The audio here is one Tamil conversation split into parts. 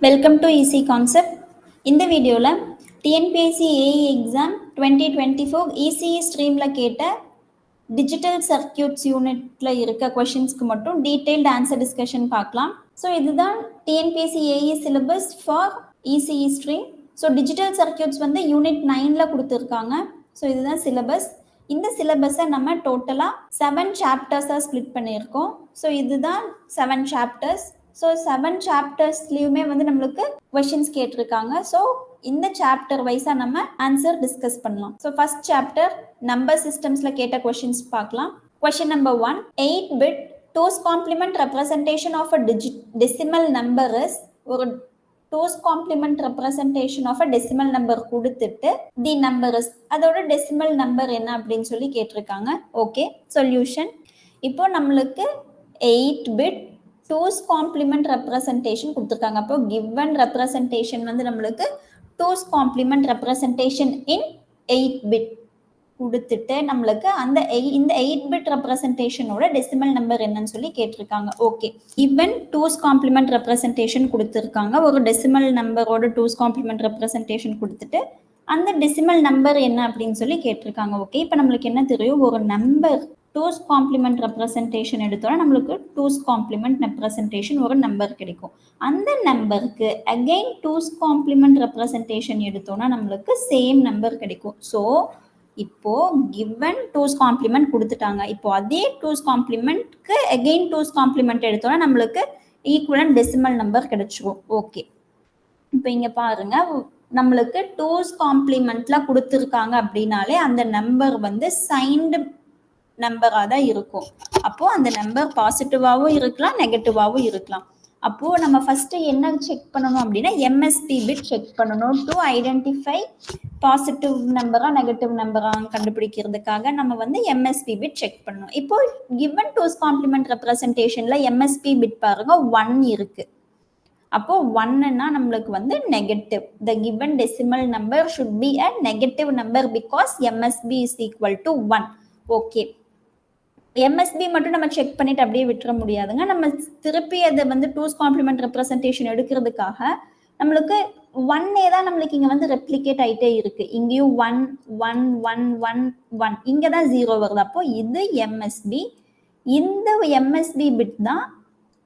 Welcome to ECE Concept. இந்த வீடியோல TNPSC AE EXAM 2024 ECE ஸ்ட்ரீம்ல கேட்ட டிஜிட்டல் சர்க்யூட்ஸ் யூனிட்ல இருக்க கொஷின்ஸ்க்கு மட்டும் டீடைல்டு ஆன்சர் டிஸ்கஷன் பார்க்கலாம். ஸோ இதுதான் TNPSC AE syllabus for ECE stream. So digital circuits வந்து யூனிட் 9ல கொடுத்துருக்காங்க. ஸோ இதுதான் சிலபஸ். இந்த சிலபஸை நம்ம டோட்டலாக 7 சாப்டர்ஸாக ஸ்ப்ளிட் பண்ணியிருக்கோம். ஸோ இதுதான் 7 சாப்டர்ஸ். ஸோ 7 சாப்டர்ஸ்லையுமே வந்து நம்மளுக்கு கொஷின்ஸ் கேட்டிருக்காங்க. ஸோ இந்த சாப்டர் வைஸாக நம்ம ஆன்சர் டிஸ்கஸ் பண்ணலாம். ஸோ ஃபர்ஸ்ட் சாப்டர் நம்பர் சிஸ்டம்ஸில் கேட்ட கொஷின்ஸ் பார்க்கலாம். Question number 1, 8-bit 2's complement representation of a decimal number is ஒரு 2's complement representation of a decimal number கொடுத்துட்டு தி நம்பர் இஸ் அதோட டெசிமல் நம்பர் என்ன அப்படின்னு சொல்லி கேட்டிருக்காங்க. Okay, solution. இப்போ நம்மளுக்கு 8-bit 2's complement representation கொடுத்துருக்காங்க. அப்போ given representation வந்து நம்மளுக்கு 2's complement representation in 8-bit கொடுத்துட்டு நம்மளுக்கு அந்த இந்த 8-bit ரெப்ரசன்டேஷனோட டெசிமல் நம்பர் என்னன்னு சொல்லி கேட்டிருக்காங்க. Okay, given 2's complement representation கொடுத்துருக்காங்க. ஒரு டெசிமல் நம்பரோட 2's complement representation கொடுத்துட்டு அந்த டெசிமல் நம்பர் என்ன அப்படின்னு சொல்லி கேட்டிருக்காங்க. ஓகே, இப்போ நம்மளுக்கு என்ன தெரியும், ஒரு நம்பர் 2's complement representation எடுத்தோன்னா நம்மளுக்கு 2's complement representation ஒரு நம்பர் கிடைக்கும். அந்த நம்பருக்கு again 2's complement representation எடுத்தோன்னா நம்மளுக்கு சேம் நம்பர் கிடைக்கும். ஸோ இப்போ given 2's complement கொடுத்துட்டாங்க. இப்போ அதே 2's complementக்கு again 2's complement எடுத்தோன்னா நம்மளுக்கு ஈக்குவலன்ட் டெசிமல் நம்பர் கிடைச்சிரும். ஓகே, இப்போ இங்க பாருங்க, நம்மளுக்கு 2's complementல கொடுத்துருக்காங்க அப்படின்னாலே அந்த நம்பர் வந்து சைன்டு நம்பராக தான் இருக்கும். அப்போ அந்த நம்பர் பாசிட்டிவாகவும் இருக்கலாம், நெகட்டிவாகவும் இருக்கலாம். அப்போ நம்ம ஃபர்ஸ்ட் என்ன செக் பண்ணணும் அப்படின்னா எம்எஸ்பி பிட் செக் பண்ணணும். டு ஐடென்டிஃபை பாசிட்டிவ் நம்பரா நெகட்டிவ் நம்பரா கண்டுபிடிக்கிறதுக்காக நம்ம வந்து எம்எஸ்பி பிட் செக் பண்ணணும். இப்போ given 2's complement representationல எம்எஸ்பி பிட் பாருங்க 1 இருக்கு. அப்போ 1ன்னா நம்மளுக்கு வந்து negative. the given decimal number should be a negative number because MSB is equal to 1. Okay, MSB மட்டும் நம்ம செக் பண்ணிட்டு அப்படியே விட்டுற முடியாதுங்க. நம்ம திருப்பி அதை வந்து 2's complement representation எடுக்கிறதுக்காக நம்மளுக்கு 1 தான் நம்மளுக்கு இங்க வந்து ரெப்ளிகேட் ஆயிட்டே இருக்கு. இங்கேயும் 1 1 1 1 1 இங்க தான் 0 வருது. அப்போ இது எம்எஸ்பி. இந்த எம்எஸ்பி பிட் தான்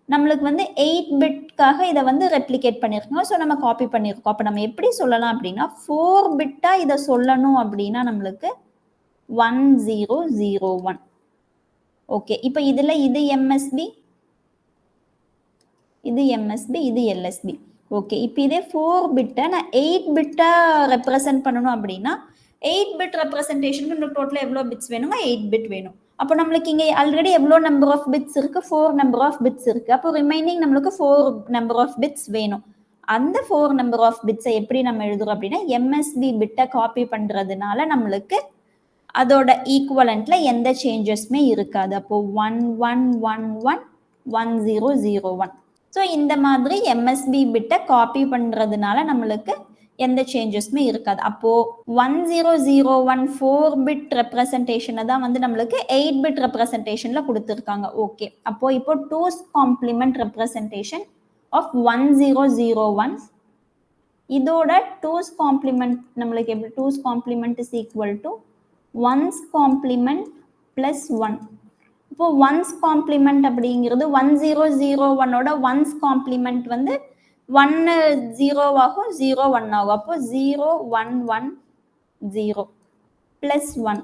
நம்மளுக்கு வந்து 8-bitக்காக இதை வந்து ரெப்ளிகேட் பண்ணியிருக்கோம். ஸோ நம்ம காப்பி பண்ணியிருக்கோம். அப்போ நம்ம எப்படி சொல்லலாம் அப்படின்னா 4-bitா இதை சொல்லணும் அப்படின்னா நம்மளுக்கு 1001. ஓகே, இப்போ இதுல இது எம்எஸ்பி, இது எம்எஸ்பி, இது எல்எஸ்பி. ஓகே, இப்போ இதே 4-bitை நான் 8-bitா ரெப்ரசன்ட் பண்ணணும் அப்படின்னா 8-bit ரெப்ரசன்டேஷனுக்கு நம்மளுக்கு டோட்டலாக எவ்வளோ பிட்ஸ் வேணுமா, 8-bit வேணும். அப்போ நம்மளுக்கு இங்கே ஆல்ரெடி எவ்வளோ நம்பர் ஆஃப் பிட்ஸ் இருக்கு, 4 நம்பர் ஆஃப் பிட்ஸ் இருக்கு. அப்போ ரிமைனிங் நம்மளுக்கு 4 நம்பர் ஆஃப் பிட்ஸ் வேணும். அந்த 4 நம்பர் ஆஃப் பிட்ஸை எப்படி நம்ம எழுதுறோம் அப்படின்னா எம்எஸ்பி பிட்டை காப்பி பண்றதுனால நம்மளுக்கு அதோட ஈக்குவலண்ட்ல எந்த சேஞ்சஸுமே இருக்காது. அப்போ 1 1 1 1 1 0 0 1. ஸோ இந்த மாதிரி எம்எஸ்பி பிட்டை காப்பி பண்றதுனால நம்மளுக்கு எந்த சேஞ்சஸுமே இருக்காது. அப்போ 1001 4-bit ரெப்ரசன்டேஷனை தான் வந்து நம்மளுக்கு 8-bit ரெப்ரசன்டேஷன்ல கொடுத்துருக்காங்க. ஓகே, அப்போ இப்போ 2's complement ரெப்ரசன்டேஷன் ஆஃப் 1001 இதோட 2's complement நம்மளுக்கு எப்படி 2's complement is equal to 1's complement plus 1. இப்போ 1's complement அப்படிங்கிறது 1001ஓட 1's complement வந்து 1 0 ஆகும், 0 1 ஆகும். அப்போ 0 1 1 0 plus 1.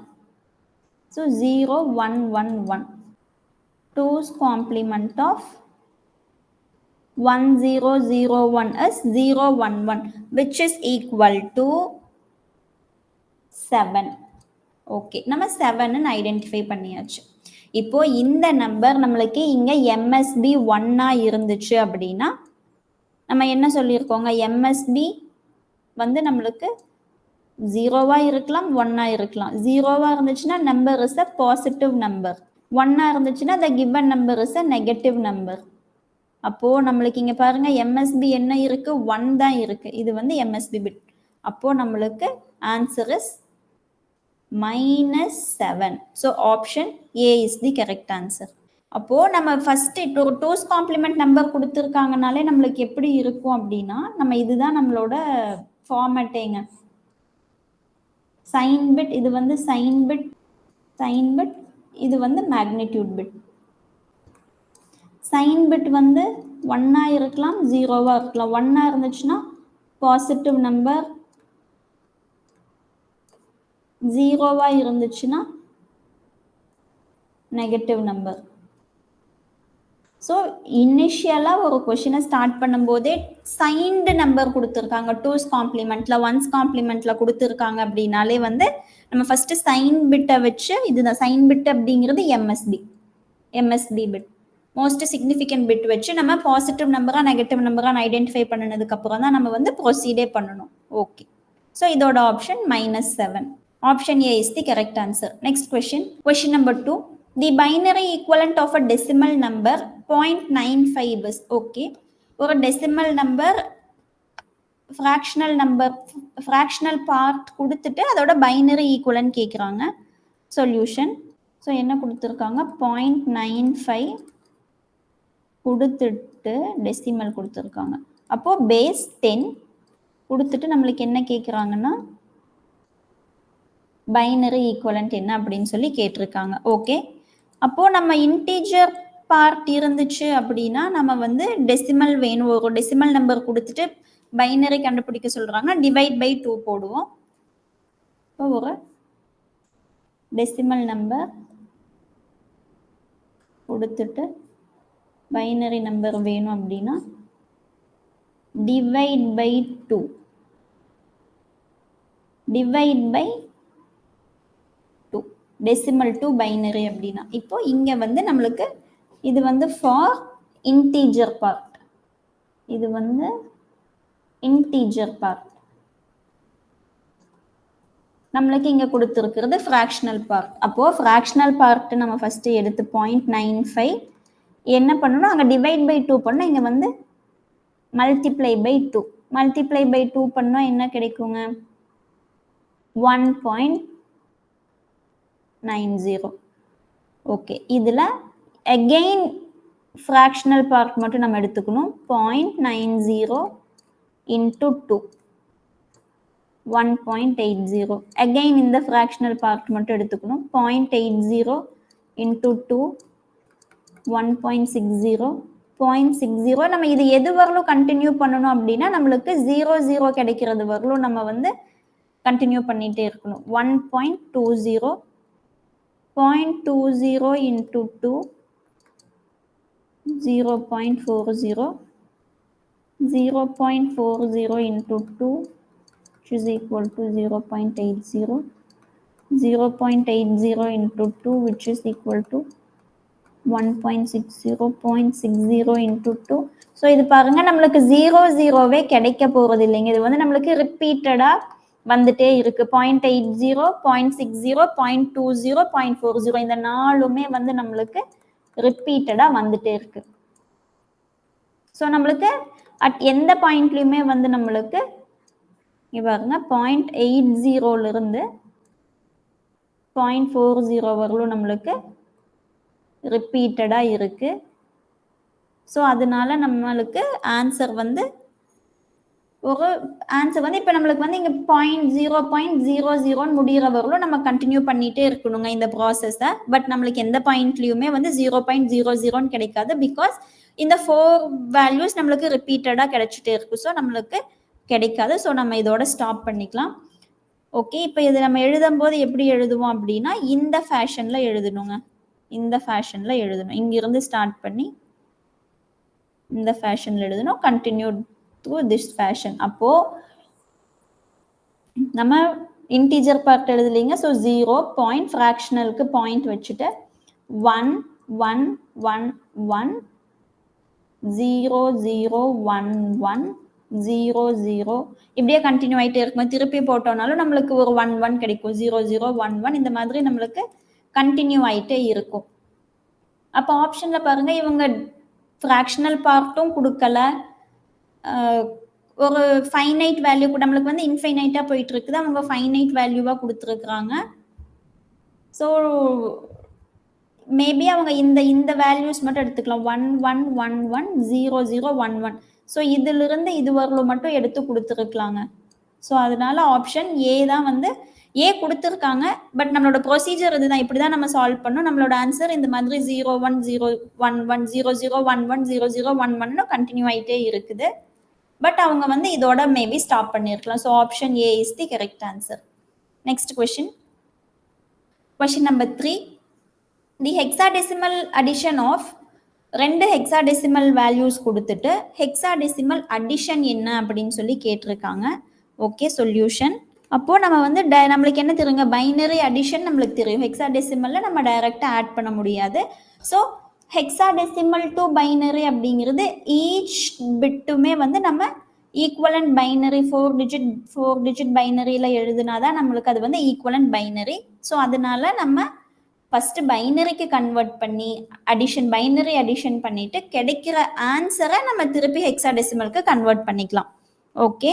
So 0 1 1 1. 2's complement of 1001 is 0 1 1 which is equal to 7. Okay, நம்ம 7ன்னு ஐடென்டிஃபை பண்ணியாச்சு. இப்போ இந்த நம்பர் நம்மளுக்கு இங்க எம்எஸ்பி 1ஆ இருந்துச்சு அப்படின்னா நம்ம என்ன சொல்லியிருக்கோங்க, எம்எஸ்பி வந்து நம்மளுக்கு 0வா இருக்கலாம், 1ஆ இருக்கலாம். 0வா இருந்துச்சுன்னா number is a positive number, 1ஆ இருந்துச்சுன்னா the given number is a negative number. அப்போ நம்மளுக்கு இங்க பாருங்க எம்எஸ்பி என்ன இருக்கு, 1 தான் இருக்கு. இது வந்து எம்எஸ்பி பிட். அப்போ நம்மளுக்கு answer is -7. So option A is the correct answer. அப்போ நம்ம ஃபர்ஸ்ட் ஒரு டூஸ் காம்ப்ளிமெண்ட் நம்பர் கொடுத்துருக்காங்கனாலே நம்மளுக்கு எப்படி இருக்கும் அப்படின்னா நம்ம இதுதான் நம்மளோட ஃபார்மேட்டேங்க. சைன் பிட், இது வந்து சைன் பிட், இது வந்து மேக்னிடியூட் பிட். சைன் பிட் வந்து 1 இருக்கலாம், 0 இருக்கலாம். 1 இருந்துச்சுன்னா பாசிட்டிவ் நம்பர், 0 இருந்துச்சுன்னா நெகட்டிவ் நம்பர். ஸோ இனிஷியலாக ஒரு கொஷினை ஸ்டார்ட் பண்ணும்போதே சைன்டு நம்பர் கொடுத்துருக்காங்க, டூஸ் காம்ப்ளிமெண்ட்ல, ஒன்ஸ் காம்ப்ளிமெண்ட்ல கொடுத்துருக்காங்க அப்படின்னாலே வந்து நம்ம ஃபர்ஸ்ட் சைன் பிட்டை வச்சு, இதுதான் சைன் பிட் அப்படிங்கிறது MSB bit, most significant bit வச்சு நம்ம பாசிட்டிவ் நம்பரா நெகட்டிவ் நம்பரா ஐடென்டிஃபை பண்ணனதுக்கு அப்புறம் தான் நம்ம வந்து ப்ரொசீடே பண்ணணும். ஓகே, ஸோ இதோட option -7. Option A is the correct answer. Next question. Question number 2. The binary equivalent of a decimal number 0.95 is okay. ஒரு decimal number fractional part கொடுத்துட்டு அதோட binary equivalent கேட்குறாங்க. Solution. ஸோ என்ன கொடுத்துருக்காங்க, 0.95 கொடுத்துட்டு டெசிமல் கொடுத்துருக்காங்க. அப்போது பேஸ் 10 கொடுத்துட்டு நம்மளுக்கு என்ன கேட்குறாங்கன்னா பைனரி ஈக்குவலண்ட் என்ன அப்படின்னு சொல்லி கேட்டிருக்காங்க. ஓகே, அப்போது நம்ம இன்டீஜர் பார்ட் இருந்துச்சு அப்படின்னா நம்ம வந்து டெசிமல் வேணும், ஒரு டெசிமல் நம்பர் கொடுத்துட்டு பைனரி கண்டுபிடிக்க சொல்கிறாங்க, டிவைட் பை 2 போடுவோம். இப்போ ஒரு டெசிமல் நம்பர் கொடுத்துட்டு பைனரி நம்பர் வேணும் அப்படின்னா divide by 2, divide by decimal to binary அப்படின்னா. இப்போ இங்கே வந்து நம்மளுக்கு இது வந்து ஃபார் இன்டீஜர் பார்ட், இது வந்து இன்டீஜர் பார்ட், நம்மளுக்கு இங்கே கொடுத்துருக்கிறது ஃப்ராக்ஷனல் பார்ட். அப்போது ஃப்ராக்ஷனல் பார்ட் நம்ம ஃபஸ்ட்டு எடுத்து 0.95 என்ன பண்ணணும், அங்கே டிவைட் பை 2 பண்ணோம், இங்கே வந்து மல்டிப்ளை பை 2, மல்டிப்ளை பை 2 பண்ணால் என்ன கிடைக்குங்க, 1.90. ஓகே, இதில் அகெயின் ஃப்ராக்ஷனல் பார்ட் மட்டும் நம்ம எடுத்துக்கணும். 0.90 இன்ட்டு 2, 1.80. அகெயின் இந்த ஃப்ராக்ஷனல் பார்ட் மட்டும் எடுத்துக்கணும். 0.80 இன்ட்டு 2, 1.60. 0.60 நம்ம இது எது வரலும் கண்டினியூ பண்ணணும் அப்படின்னா நம்மளுக்கு 0 கிடைக்கிறது வரலும் நம்ம வந்து கண்டினியூ பண்ணிகிட்டே இருக்கணும். 1.20, 0.20 into 2, 0.40, 0.40 into 2 which is equal to 0.80, 0.80 into 2 which is equal to 1.60, 0.60 into 2. So இது பாருங்க நம்மளுக்கு 0 கிடைக்க போகிறது இல்லைங்க, இது வந்து நம்மளுக்கு ரிப்பீட்டடாக வந்துட்டே இருக்கு. 0.80, 0.60, 0.20, 0.40 இந்த 4மே வந்து நம்மளுக்கு ரிப்பீட்டடாக வந்துட்டே இருக்கு. ஸோ நம்மளுக்கு அட் எந்த பாயிண்ட்லையுமே வந்து நம்மளுக்கு இங்கே பாருங்க 0.80 0.40 வரலும் நம்மளுக்கு ரிப்பீட்டடாக இருக்கு. ஸோ அதனால நம்மளுக்கு ஆன்சர் வந்து ஒரு ஆன்சர் வந்து இப்போ நம்மளுக்கு வந்து இங்கே 0.00 முடிகிற வரலும் நம்ம கண்டினியூ பண்ணிகிட்டே இருக்கணுங்க இந்த ப்ராசஸை. பட் நம்மளுக்கு எந்த பாயிண்ட்லையுமே வந்து 0.00 கிடைக்காது, பிகாஸ் இந்த 4 வேல்யூஸ் நம்மளுக்கு ரிப்பீட்டடாக கிடைச்சிட்டே இருக்கு. ஸோ நம்மளுக்கு கிடைக்காது. ஸோ நம்ம இதோட ஸ்டாப் பண்ணிக்கலாம். ஓகே, இப்போ இது நம்ம எழுதும்போது எப்படி எழுதுவோம் அப்படின்னா இந்த ஃபேஷனில் எழுதணுங்க, இந்த ஃபேஷனில் எழுதணும். இங்கிருந்து ஸ்டார்ட் பண்ணி இந்த ஃபேஷனில் எழுதணும், கண்டினியூ த்ரூ திஸ் ஃபேஷன். அப்போது நம்ம இன்டீஜர் பார்ட் எழுதலைங்க. ஸோ 0 பாயிண்ட் ஃப்ராக்ஷனலுக்கு பாயிண்ட் வச்சுட்டு 1 1 1 1 0 0 1 1 0 0 இப்படியே கண்டினியூ ஆகிட்டே இருக்கும். திருப்பி போட்டோம்னாலும் நம்மளுக்கு ஒரு 1 1 கிடைக்கும். 0 0 1 1 இந்த மாதிரி நம்மளுக்கு கண்டினியூ ஆகிட்டே இருக்கும். அப்போ ஆப்ஷனில் பாருங்கள், இவங்க ஃப்ராக்ஷனல் பார்ட்டும் கொடுக்கல, ஒரு ஃபைனைட் வேல்யூ கூட நம்மளுக்கு வந்து இன்ஃபைனைட்டாக போயிட்டு இருக்குது, அவங்க ஃபைனைட் வேல்யூவாக கொடுத்துருக்குறாங்க. ஸோ மேபி அவங்க இந்த வேல்யூஸ் மட்டும் எடுத்துக்கலாம் 11110011. ஸோ இதிலிருந்து இது வரலும் மட்டும் எடுத்து கொடுத்துருக்கலாங்க. ஸோ அதனால ஆப்ஷன் ஏ தான் வந்து ஏ கொடுத்துருக்காங்க. பட் நம்மளோட ப்ரொசீஜர் இதுதான், இப்படி தான் நம்ம சால்வ் பண்ணோம். நம்மளோட ஆன்சர் இந்த மாதிரி 010110011001 கண்டினியூ ஆகிட்டே இருக்குது. பட் அவங்க வந்து இதோட மேபி ஸ்டாப் பண்ணியிருக்கலாம். So option A is the correct answer. Next question number 3. The hexadecimal addition of 2 hexadecimal values கொடுத்துட்டு ஹெக்ஸாடெசிமல் அடிஷன் என்ன அப்படின்னு சொல்லி கேட்டிருக்காங்க. Okay, solution. அப்போ நம்ம வந்து நம்மளுக்கு என்ன தெரியுங்க, பைனரி அடிஷன் நம்மளுக்கு தெரியும். ஹெக்ஸாடெசிமல்ல நம்ம டைரக்டா ஆட் பண்ண முடியாது. ஸோ ஹெக்ஸாடெசிமல் டு பைனரி அப்படிங்கிறது ஈச் பிட்டுமே வந்து நம்ம ஈக்குவலன்ட் பைனரி 4 டிஜிட் பைனரியில எழுதுனாதான் நம்மளுக்கு அது வந்து ஈக்குவலன்ட் பைனரி. ஸோ அதனால நம்ம ஃபர்ஸ்ட் பைனரிக்கு கன்வெர்ட் பண்ணி பைனரி அடிஷன் பண்ணிட்டு கிடைக்கிற ஆன்சரை நம்ம திருப்பி ஹெக்ஸாடெசிமலுக்கு கன்வெர்ட் பண்ணிக்கலாம். ஓகே,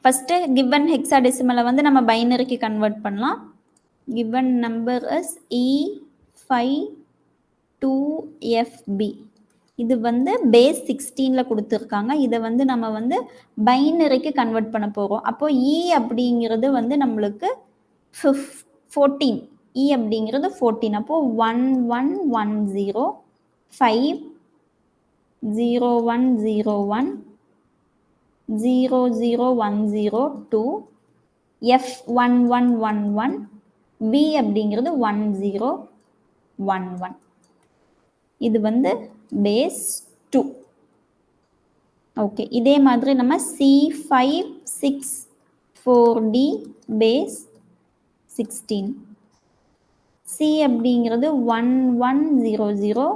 ஃபர்ஸ்ட் கிவன் ஹெக்ஸாடெசிமலை வந்து நம்ம பைனரிக்கு கன்வெர்ட் பண்ணலாம். Given number is E52FB. இது வந்து பேஸ் 16ல கொடுத்துருக்காங்க. இதை வந்து நம்ம வந்து பைனரிக்கு கன்வெர்ட் பண்ண போகிறோம். அப்போ E அப்படிங்கிறது வந்து நம்மளுக்கு 14. E அப்படிங்கிறது 14. அப்போ 1110 50101 0010 F1111 B அப்படிங்கிறது 1011. இது வந்து பேஸ் 2. ஓகே, இதே மாதிரி நம்ம C564D பேஸ் 16. C அப்படிங்கிறது 1100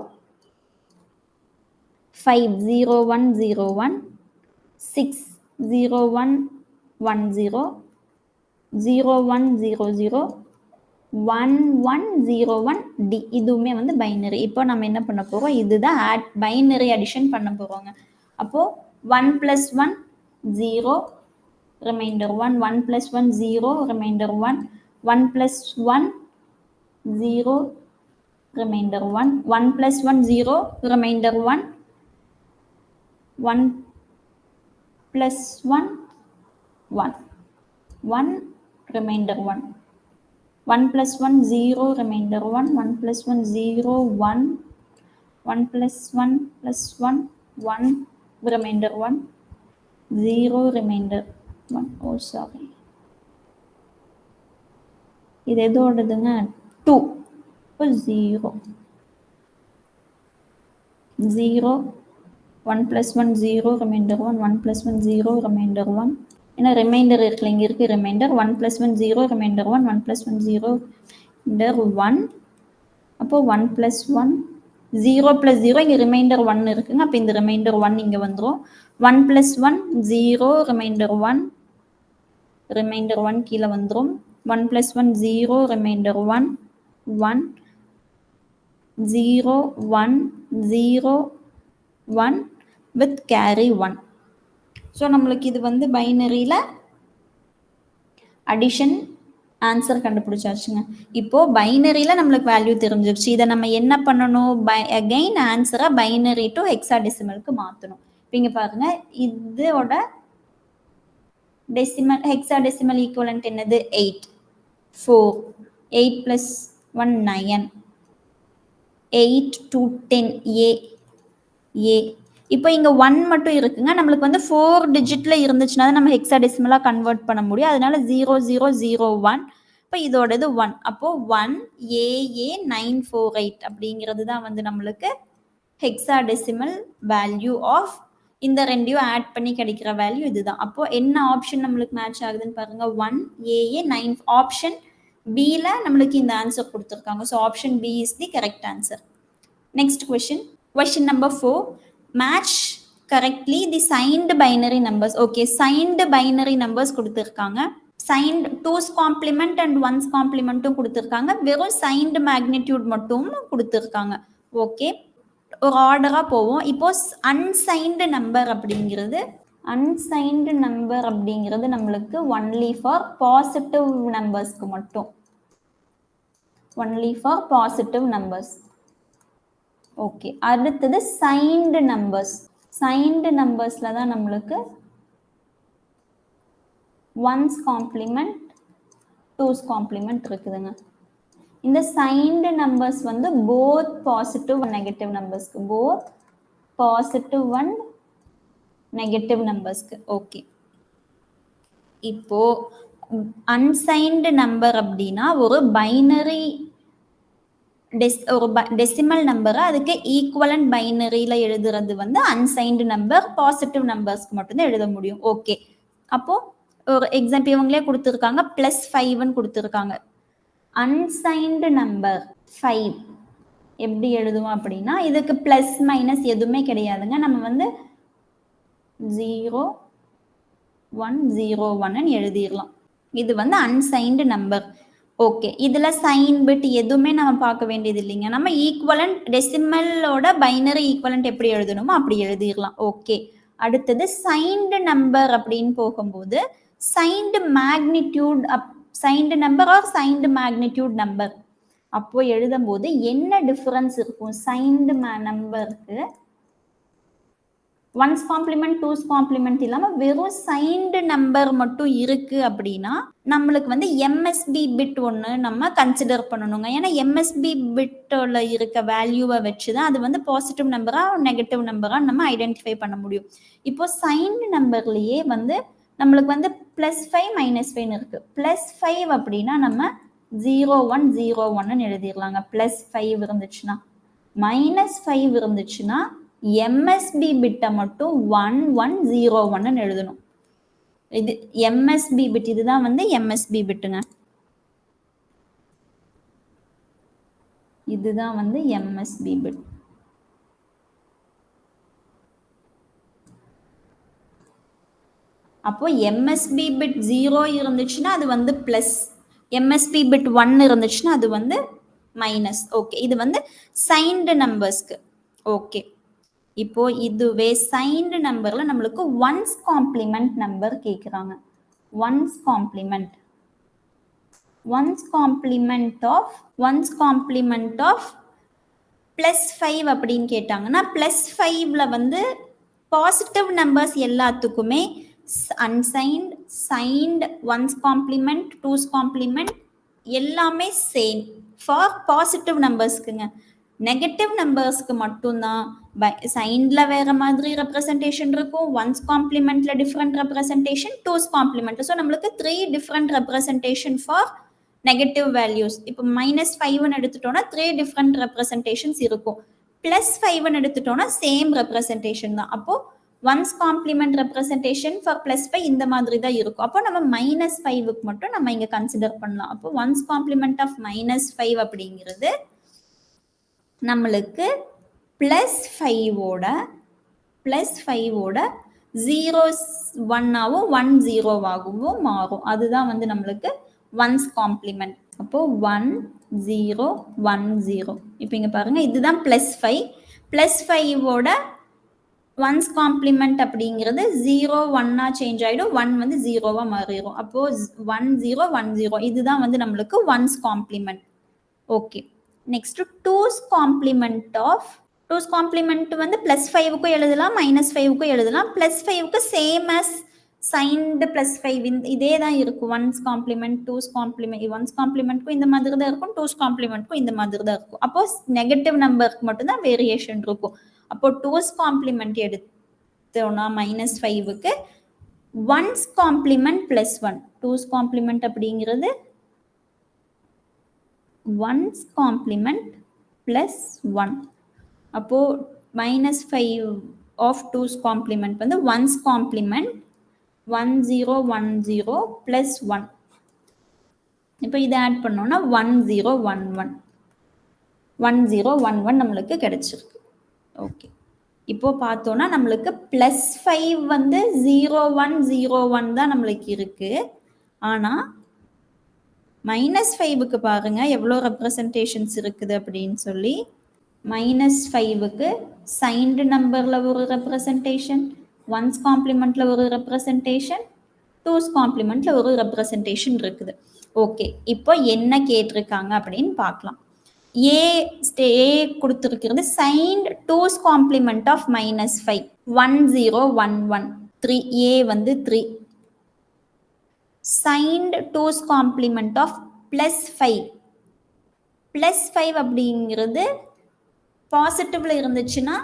50101 60110 0100 1101D. இதுவுமே வந்து பைனரி. இப்போ நம்ம என்ன பண்ண போறோம், இதுதான் பைனரி அடிஷன் பண்ண போறோங்க. அப்போ 1 + 1 0 remainder 1 1 + 1 0 remainder 1 1 + 1 0 remainder 1 1 + 1 0 remainder 1 1 + 1 1 1 remainder 1 1 + 1 0 remainder 1 1 + 1 0 1 1 + 1 + 1 1 remainder 1 0 remainder 1. ஓ சாரி, இது எதோடதுங்க, 2. இப்போ 0 0 1 + 1 0 ரிமைண்டர் 1 1 + 1 0 ரிமைண்டர் 1. ஏன்னா ரிமைண்டர் இருக்குல்ல, இங்கே இருக்குது ரிமைண்டர் 1 + 1 0 ரிமைண்டர் 1 1 + 1 0 ரிமைண்டர் 1. அப்போ 1 + 1 0 + 0 இங்கே ரிமைண்டர் 1 இருக்குங்க. அப்போ இந்த ரிமைண்டர் 1 இங்கே வந்துடும். 1 + 1 0 ரிமைண்டர் 1 ரிமைண்டர் 1 கீழே வந்துடும். 1 + 1 0 ரிமைண்டர் 1 1 0 1 0 1 வித் கேரி 1. ஸோ நம்மளுக்கு இது வந்து பைனரியில் அடிஷன் ஆன்சர் கண்டுபிடிச்சாச்சுங்க. இப்போ பைனரியில் நம்மளுக்கு வேல்யூ தெரிஞ்சிருச்சு. இதை நம்ம என்ன பண்ணணும், அகைன் ஆன்சரை பைனரி டு ஹெக்ஸாடெசிமலுக்கு மாற்றணும். இப்போ இங்கே பாருங்க, இதோட ஹெக்ஸாடெசிமல் ஈக்குவலன்ட் என்னது, 8 4 8 + 1 9 8 2 10 A. இப்போ இங்கே 1 மட்டும் இருக்குங்க. நம்மளுக்கு வந்து 4 டிஜிட்ல இருந்துச்சுன்னா தான் நம்ம ஹெக்ஸாடெசிமலாக கன்வெர்ட் பண்ண முடியும். அதனால 0001. இப்போ இதோடது 1. அப்போ 1AA948 அப்படிங்கிறது தான் வந்து நம்மளுக்கு ஹெக்ஸாடெசிமல் வேல்யூ ஆஃப் இந்த ரெண்டையும் ஆட் பண்ணி கிடைக்கிற வேல்யூ இதுதான். அப்போ என்ன ஆப்ஷன் நம்மளுக்கு மேட்ச் ஆகுதுன்னு பாருங்க, 1AA9. ஆப்ஷன் பியில் நம்மளுக்கு இந்த ஆன்சர் கொடுத்துருக்காங்க. So option B is the correct answer. Next Question number 4. Match correctly the signed binary numbers. Okay, signed binary numbers கொடுத்திருக்காங்க. Signed 2's complement and 1's complement கொடுத்திருக்காங்க. வெறும் signed magnitude மட்டும் கொடுத்திருக்காங்க. ஓகே, ஒரு ஆர்டரா போவோம். இப்போ unsigned number அப்படிங்கிறது நம்மளுக்கு only for positive நம்பர்ஸ்க்கு மட்டும். only for positive numbers. Okay, அடுத்தது signed numbers. signed numbersல தான் நம்மளுக்கு ones complement, twos complement இருக்குதுங்க. இந்த signed numbers வந்து both positive and negative numbers, both positive and negative numbers. Okay, இப்போ unsigned number அப்படின்னா ஒரு பைனரி ஒரு டெசிமல் நம்பரை அதுக்கு ஈக்குவலன்ட் பைனரியில எழுதுறது வந்து அன்சைன்டு நம்பர். பாசிட்டிவ் நம்பர்ஸ்க்கு மட்டும்தான் எழுத முடியும். ஓகே, அப்போ ஒரு எக்ஸாம்பிள் இவங்களே கொடுத்துருக்காங்க, +5ன்னு கொடுத்துருக்காங்க. அன்சைன்டு நம்பர் 5 எப்படி எழுதுவோம் அப்படின்னா, இதுக்கு பிளஸ் மைனஸ் எதுவுமே கிடையாதுங்க. நம்ம வந்து 0 1 0 1ன்னு எழுதிடலாம். இது வந்து அன்சைன்டு நம்பர். ஓகே, இதுல சைன் பிட் எதுவுமே நம்ம பார்க்க வேண்டியது இல்லைங்க. நம்ம ஈக்குவலன்ட் டெசிமலோட பைனரி ஈக்குவலன்ட் எப்படி எழுதணுமோ அப்படி எழுதிடலாம். ஓகே, அடுத்தது சைன்டு நம்பர் அப்படின்னு போகும்போது signed magnitude signed number or signed magnitude number அப்போ எழுதும் போது என்ன டிஃபரன்ஸ் இருக்கும்? சைன்டு நம்பருக்கு ஒன்ஸ் காம்ப்ளிமெண்ட், டூஸ் காம்ப்ளிமெண்ட் இல்லாமல் வெறும் சைன்டு நம்பர் மட்டும் இருக்கு அப்படின்னா நம்மளுக்கு வந்து எம்எஸ்பி பிட் ஒன்று நம்ம கன்சிடர் பண்ணணுங்க. ஏன்னா எம்எஸ்பி பிட்டில் இருக்க வேல்யூவை வச்சு தான் அது வந்து பாசிட்டிவ் நம்பரா நெகட்டிவ் நம்பரா நம்ம ஐடென்டிஃபை பண்ண முடியும். இப்போ சைன்டு நம்பர்லேயே வந்து நம்மளுக்கு வந்து +5 -5 இருக்கு. +5 அப்படின்னா நம்ம 0 1 0 1ன்னு எழுதிடலாங்க. +5 இருந்துச்சுன்னா, -5 இருந்துச்சுன்னா எம்எஸ்பி பிட்டை மட்டும் 1 1 0 1ன்னு எழுதணும். இது எம்எஸ்பி பிட், இதுதான் வந்து எம்எஸ்பி பிட்டுங்க. இதுதான் வந்து எம்எஸ்பி பிட். அப்போ எம்எஸ்பி பிட் 0 இருந்துச்சுன்னா அது வந்து பிளஸ், எம்எஸ்பி பிட் 1 இருந்துச்சுன்னா அது வந்து மைனஸ். ஓகே, இது வந்து சைன்டு நம்பர்ஸ்க்கு. ஓகே, இப்போ இதுவே சைன்டு நம்பர்ல நம்மளுக்கு ஒன்ஸ் காம்ப்ளிமெண்ட் நம்பர் கேட்குறாங்க. One's complement, one's complement of +5 அப்படின்னு கேட்டாங்கன்னா, +5ல வந்து பாசிட்டிவ் நம்பர்ஸ் எல்லாத்துக்குமே unsigned, signed, one's complement, two's complement எல்லாமே சேம் ஃபார் பாசிட்டிவ் நம்பர்ஸ்க்குங்க. நெகட்டிவ் நம்பர்ஸ்க்கு மட்டும்தான் சைன்ல வேற மாதிரி ரெப்ரசன்டேஷன் இருக்கும், ஒன்ஸ் காம்ப்ளிமெண்ட்ல different representation, two's complement. So நம்மளுக்கு 3 different representation for negative values. இப்போ -5ன்னு எடுத்துட்டோம்னா 3 டிஃப்ரெண்ட் ரெப்ரசன்டேஷன்ஸ் இருக்கும். +5ன்னு எடுத்துட்டோம்னா சேம் ரெப்ரசன்டேஷன் தான். அப்போ ஒன்ஸ் காம்ப்ளிமெண்ட் ரெப்ரசன்டேஷன் ஃபார் +5 இந்த மாதிரி தான் இருக்கும். அப்போ நம்ம -5க்கு மட்டும் நம்ம இங்க கன்சிடர் பண்ணலாம். அப்போ ஒன்ஸ் காம்ப்ளிமெண்ட் ஆஃப் -5 அப்படிங்கிறது நம்மளுக்கு +5ஓட 0 1ஆகவும் 1 0ஆகவும் மாறும். அதுதான் வந்து நம்மளுக்கு ஒன்ஸ் காம்ப்ளிமெண்ட். அப்போ 1 0 1 0. இப்போ இங்க பாருங்க, இதுதான் +5. +5ஓட ஒன்ஸ் காம்ப்ளிமெண்ட் அப்படிங்கிறது 0 1ஆ சேஞ்ச் ஆயிடும், 1 வந்து 0வா மாறிடும். அப்போ 1 0 1 0 இதுதான் வந்து நம்மளுக்கு once complement. Okay, next two's complement of, two's complement வந்து +5க்கும் எழுதலாம், -5க்கும் எழுதலாம். +5க்கு சேம் அஸ் சைன்டு +5 இதே தான் இருக்கும். One's complement, two's complement, one's காம்ப்ளிமெண்ட்க்கும் இந்த மாதிரி தான் இருக்கும், டூஸ் காம்ப்ளிமெண்ட்க்கும் இந்த மாதிரி தான் இருக்கும். அப்போ நெகட்டிவ் நம்பருக்கு மட்டும்தான் வேரியேஷன் இருக்கும். அப்போ டூஸ் காம்ப்ளிமெண்ட் எடுத்தோம்னா -5க்கு ஒன்ஸ் காம்ப்ளிமெண்ட் +1, டூஸ் காம்ப்ளிமெண்ட் அப்படிங்கிறது ஒன்ஸ் காம்ப்ளிமெண்ட் +1. அப்போ -5 ஆஃப் டூஸ் காம்ப்ளிமெண்ட் வந்து ஒன்ஸ் காம்ப்ளிமெண்ட் 1 0 1 0 +1. இப்போ இதை ஆட் பண்ணோம்னா 1 0 1 1 1 0 1 1 நம்மளுக்கு கிடைச்சிருக்கு. ஓகே, இப்போ பார்த்தோம்னா நம்மளுக்கு +5 வந்து 0 1 0 1 தான் நம்மளுக்கு இருக்கு. ஆனால் -5க்கு பாருங்க எவ்வளோ ரெப்ரசன்டேஷன்ஸ் இருக்குது அப்படின்னு சொல்லி. -5க்கு சைன்டு நம்பர்ல ஒரு ரெப்ரசன்டேஷன், ஒன்ஸ் காம்ப்ளிமெண்ட்ல ஒரு ரெப்ரசன்டேஷன், டூஸ் காம்ப்ளிமெண்ட்ல ஒரு ரெப்ரசன்டேஷன் இருக்குது. ஓகே, இப்போ என்ன கேட்டிருக்காங்க அப்படின்னு பார்க்கலாம். ஏ கொடுத்திருக்கிறது signed 2's complement of -5 1011 3 ஏ வந்து 3 signed 2's complement of +5 அப்படிங்கிறது பாசிட்டிவ்ல இருந்துச்சுன்னா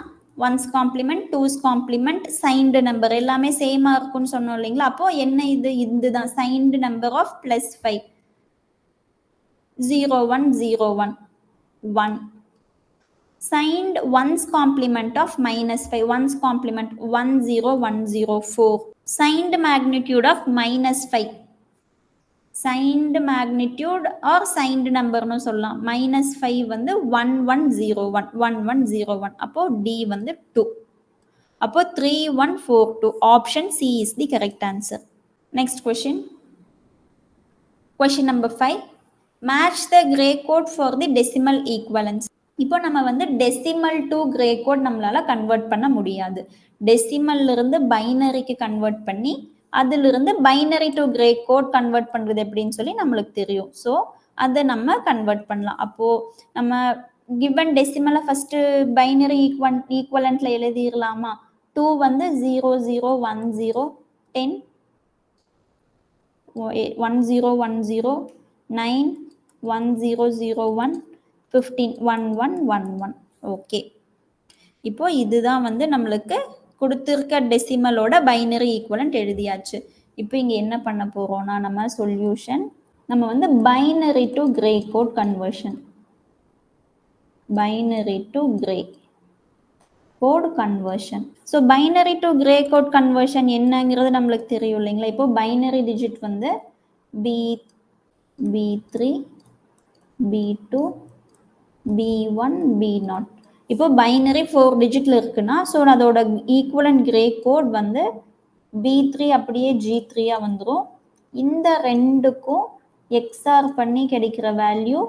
1's complement 2's complement signed number எல்லாமே சேமா இருக்கும்னு சொன்னோம் இல்லைங்களா? அப்போ என்ன இது? இதுதான் signed number of +5 0101 1 signed 1's complement of -5 1's complement 10104 signed magnitude of -5 signed magnitude or signed number னு சொல்லலாம். -5 வந்து 1101 அப்போ D வந்து 2. அப்போ 3142 option C is the correct answer. Next question. Question number 5. Match the gray code for the decimal equivalence. இப்போ நம்ம வந்து டெசிமல் டு கிரே கோட் நம்மளால கன்வெர்ட் பண்ண முடியாது. டெசிமல்ல இருந்து பைனரிக்கு கன்வெர்ட் பண்ணி அதிலிருந்து binary to gray code convert பண்றது எப்படின்னு சொல்லி நம்மளுக்கு தெரியும். ஸோ அதை நம்ம கன்வெர்ட் பண்ணலாம். அப்போ நம்ம கிவன் டெசிமலை ஃபர்ஸ்ட் பைனரி ஈக்குவலண்ட்ல எழுதிடலாமா? 2 வந்து 0010 10 1010 9 1001 15 1111 ஓகே. இப்போ இதுதான் வந்து நம்மளுக்கு கொடுத்திருக்க டெசிமலோட பைனரி ஈக்குவலண்ட் எழுதியாச்சு. இப்போ இங்க என்ன பண்ண போறோம்னா நம்ம சொல்யூஷன் நம்ம வந்து binary to gray code conversion binary to gray code conversion. So binary to gray code conversion என்னங்கிறது நம்மளுக்கு தெரியும் இல்லைங்களா? இப்போ பைனரி டிஜிட் வந்து B3 B2 B1 B0. இப்போ பைனரி 4 டிஜிட்ல இருக்குன்னா ஸோ அதோட ஈக்குவலன்ட் கிரே கோட் வந்து B3 அப்படியே G3 வந்துடும். இந்த ரெண்டுக்கும் எக்ஸ்ஆர் பண்ணி கிடைக்கிற வேல்யூ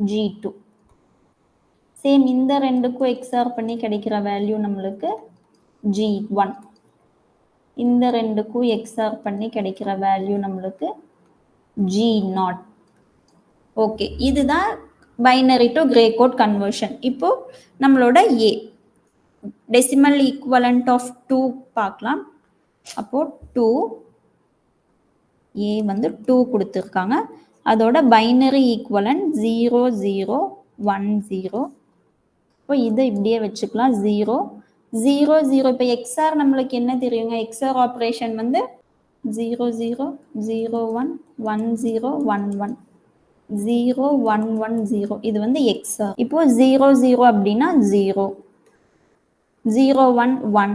G2. சேம் இந்த ரெண்டுக்கும் எக்ஸ்ஆர் பண்ணி கிடைக்கிற வேல்யூ நம்மளுக்கு G1. இந்த ரெண்டுக்கும் எக்ஸ்ஆர் பண்ணி கிடைக்கிற வேல்யூ நம்மளுக்கு G0. ஓகே, இதுதான் binary to gray code conversion. இப்போ நம்மளோட ஏ டெசிமல் ஈக்குவலண்ட் ஆஃப் 2 பார்க்கலாம். அப்போ 2 ஏ வந்து 2 கொடுத்துருக்காங்க. அதோட பைனரி ஈக்குவலண்ட் 0010. இப்போ இதை இப்படியே வச்சுக்கலாம் 0 0 0. இப்போ எக்ஸ்ஆர் நம்மளுக்கு என்ன தெரியுங்க? எக்ஸ்ஆர் ஆப்ரேஷன் வந்து 0001 1011 0110 இது வந்து எக்ஸ்ஆர். இப்போ 00 அப்படின்னா 0 011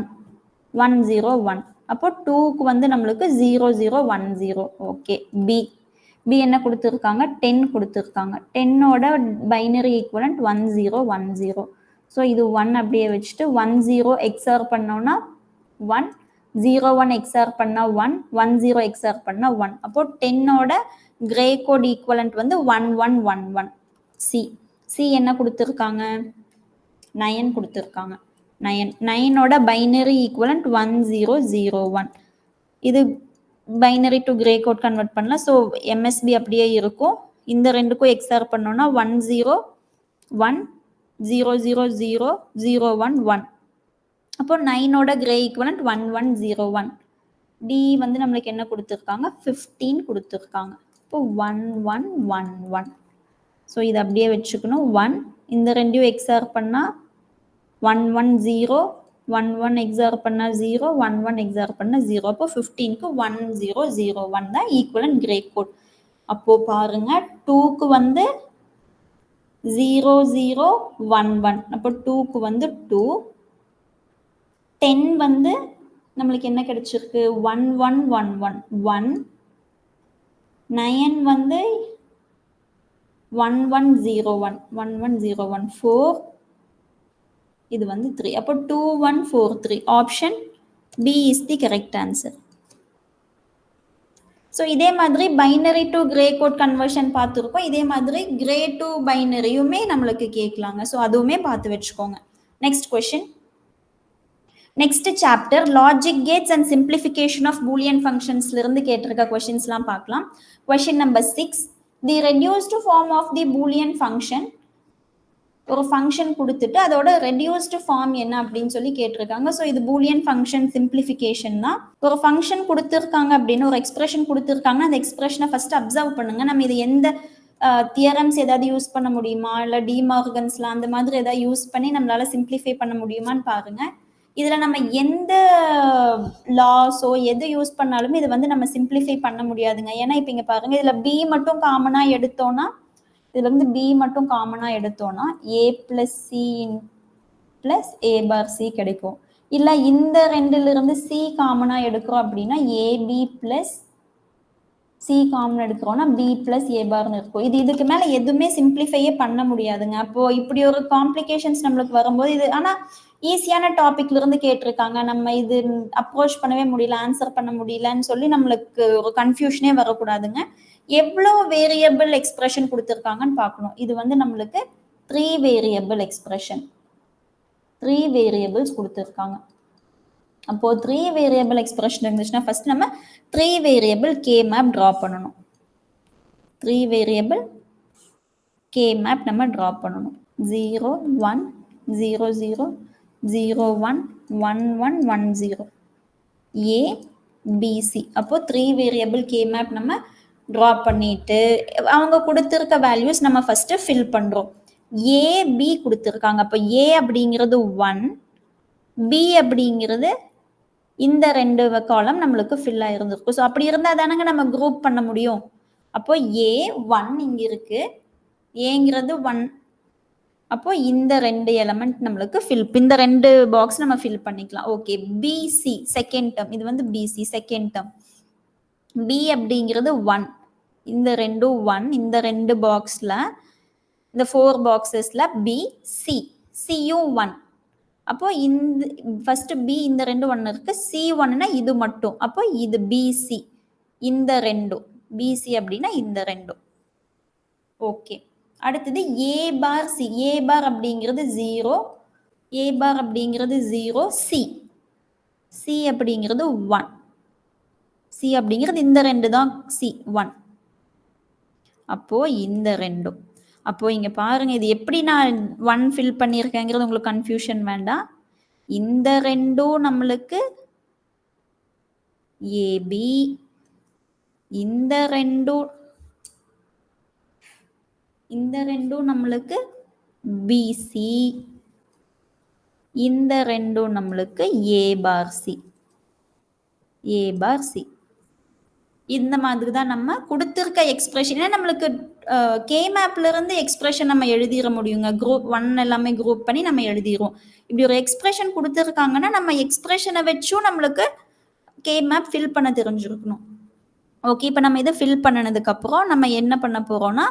101. அப்போ 2க்கு வந்து நம்மளுக்கு 0010. ஓகே. பி என்ன கொடுத்துருக்காங்க? 10 கொடுத்துருக்காங்க. 10ஓட பைனரி ஈக்குவலண்ட் 1010. ஸோ இது 1 அப்படியே வச்சுட்டு 10 எக்ஸ்ஆர் பண்ணோம்னா 1 01 எக்ஸ்ஆர் பண்ணா 1 10 எக்ஸ்ஆர் பண்ணா 1. அப்போ 10ஓட கிரே கோட் ஈக்குவலண்ட் வந்து 1111. சி என்ன கொடுத்துருக்காங்க? 9 கொடுத்துருக்காங்க. 9ஓட பைனரி ஈக்குவலண்ட் 1001. இது binary to gray code convert பண்ணலாம். ஸோ எம்எஸ்பி அப்படியே இருக்கும். இந்த ரெண்டுக்கும் எக்ஸ்ஆர் பண்ணோம்னா 101 000 011. அப்போ 9ஓட கிரே ஈக்குவலண்ட் 1101. டி வந்து நம்மளுக்கு என்ன கொடுத்துருக்காங்க? 15 கொடுத்துருக்காங்க. இப்போ 1111. ஸோ இது அப்படியே வச்சுக்கணும். 1 இந்த ரெண்டையும் எக்ஸ்ஆர் பண்ணால் 110 11 எக்ஸ்ஆர் பண்ணால் 0 11 எக்ஸ்ஆர் பண்ணால் 0. அப்போ 15க்கு 1001 தான் ஈக்குவலன்ட் கிரே கோட். அப்போ பாருங்க 2க்கு வந்து 0011. அப்போ 2க்கு வந்து 2. 10 வந்து நம்மளுக்கு என்ன கிடைச்சிருக்கு? 1111 1. 9 வந்து 1101 1101 4. இது வந்து 3. அப்போ 2143. Option B is the correct answer. So இதே மாதிரி binary to gray code conversion பார்த்துருக்கோம். இதே மாதிரி கிரே டு பைனரியுமே நம்மளுக்கு கேட்கலாங்க. ஸோ அதுவுமே பார்த்து வச்சுக்கோங்க. Next question. Next chapter logic gates and simplification of Boolean ஃபங்க்ஷன்ஸ்ல இருந்து கேட்டிருக்க கொஸ்டின்ஸ்லாம் பார்க்கலாம். Question number 6, the reduced form of the Boolean function. ஒரு ஃபங்க்ஷன் கொடுத்துட்டு அதோட ரெடியூஸ்டு ஃபார்ம் என்ன அப்படின்னு சொல்லி கேட்டிருக்காங்க. ஸோ இது பூலியன் ஃபங்க்ஷன் சிம்பிளிஃபிகேஷன் தான். ஒரு ஃபங்க்ஷன் கொடுத்துருக்காங்க அப்படின்னு ஒரு எக்ஸ்பிரஷன் கொடுத்துருக்காங்க, அந்த எக்ஸ்பிரஷனை ஃபர்ஸ்ட் அப்சர்வ் பண்ணுங்க. நம்ம இது எந்த தியரம்ஸ் ஏதாவது யூஸ் பண்ண முடியுமா, இல்லை டிமார்கன்ஸ்ல அந்த மாதிரி ஏதாவது யூஸ் பண்ணி நம்மளால சிம்பிளிஃபை பண்ண முடியுமான்னு பாருங்க. இதுல நம்ம எந்த லாஸோ எது யூஸ் பண்ணாலுமே இது வந்து நம்ம சிம்பிளிஃபை பண்ண முடியாதுங்க. ஏன்னா இப்போ இங்க பாருங்க, இதுல பி மட்டும் காமனா எடுத்தோம்னா, இதுல இருந்து பி மட்டும் காமனா எடுத்தோம்னா A plus C plus A bar C கிடைக்கும். இல்ல இந்த ரெண்டுல இருந்து சி காமனா எடுக்கிறோம் அப்படின்னா ஏபி பிளஸ் சி காமன் எடுக்கிறோம்னா பி பிளஸ் ஏ பார்னு இருக்கும். இதுக்கு மேல எதுவுமே சிம்பிளிஃபையே பண்ண முடியாதுங்க. அப்போ இப்படி ஒரு காம்ப்ளிகேஷன்ஸ் நம்மளுக்கு வரும்போது இது ஆனா ஈஸியான டாபிக்ல இருந்து கேட்டிருக்காங்க, நம்ம இது அப்ரோச் பண்ணவே முடியல, ஆன்சர் பண்ண முடியலன்னு சொல்லி நம்மளுக்கு ஒரு கன்ஃபியூஷனே வரக்கூடாதுங்க. எவ்வளோ வேரியபிள் எக்ஸ்பிரஷன் கொடுத்துருக்காங்கன்னு பார்க்கணும். இது வந்து நம்மளுக்கு 3 வேரியபிள் எக்ஸ்பிரஷன், 3 வேரியபிள்ஸ் கொடுத்துருக்காங்க. அப்போ 3 வேரியபிள் எக்ஸ்பிரஷன் இருந்துச்சுன்னா ஃபர்ஸ்ட் நம்ம 3 வேரியபிள் கே மேப் ட்ரா பண்ணணும். 3 வேரியபிள் கே மேப் நம்ம ட்ரா பண்ணணும். 0 1 0 0 0 1 1 1 1 0 ஏ பிசி. அப்போ 3 வேரியபிள் கே மேப் நம்ம ட்ரா பண்ணிட்டு அவங்க கொடுத்துருக்க வேல்யூஸ் நம்ம ஃபர்ஸ்ட் ஃபில் பண்றோம். ஏ பி கொடுத்துருக்காங்க. அப்போ ஏ அப்படிங்கிறது 1, பி அப்படிங்கிறது இந்த 2 காலம் நம்மளுக்கு ஃபில் ஆயிருந்திருக்கும். ஸோ அப்படி இருந்தால் தானங்க நம்ம குரூப் பண்ண முடியும். அப்போ ஏ 1 இங்க இருக்கு, ஏங்கிறது 1. அப்போ இந்த 2 எலமெண்ட் நம்மளுக்கு இந்த 2 பாக்ஸ் நம்ம ஃபில் பண்ணிக்கலாம். ஓகே, பிசி செகண்ட் டேர்ம், இது வந்து பிசி செகண்ட் டேர்ம். பி அப்படிங்கிறது 1, இந்த 2 1, இந்த 2 பாக்ஸ்ல இந்த 4 பாக்ஸஸ்ல பி சி, சியும் 1. அப்போ இந்த ஃபர்ஸ்ட் பி இந்த 2 1 இருக்கு, சி 1னா இது மட்டும். அப்போ இது பிசி, இந்த 2 பிசி அப்படின்னா இந்த 2. ஓகே, அடுத்தது ஏ பார் சி. ஏ பார் அப்படிங்கிறது 0, ஏ பார் அப்படிங்கிறது 0, சி, சி அப்படிங்கிறது 1, சி அப்படிங்கிறது இந்த 2 தான் சி 1. அப்போ இந்த 2. அப்போ இங்க பாருங்க, இது எப்படி நான் 1 ஃபில் பண்ணியிருக்கேங்கிறது உங்களுக்கு கன்ஃபியூஷன் வேண்டாம். இந்த 2 நம்மளுக்கு ஏபி, இந்த 2 நம்மளுக்கு பிசி, இந்த 2 நம்மளுக்கு ஏ பார் சி, ஏ பார் சி. இந்த மாதிரி தான் நம்ம கொடுத்துருக்க எக்ஸ்பிரஷன். நம்மளுக்கு கே மேப்ல இருந்து எக்ஸ்பிரஷன் நம்ம எழுதிட முடியுங்க. குரூப் 1 எல்லாமே குரூப் பண்ணி நம்ம எழுதிடுவோம். இப்படி ஒரு எக்ஸ்பிரஷன் கொடுத்துருக்காங்கன்னா நம்ம எக்ஸ்பிரஷனை வச்சும் நம்மளுக்கு கே மேப் ஃபில் பண்ண தெரிஞ்சிருக்கணும். ஓகே, இப்போ நம்ம இதை ஃபில் பண்ணினதுக்கு அப்புறம் நம்ம என்ன பண்ண போறோம்னா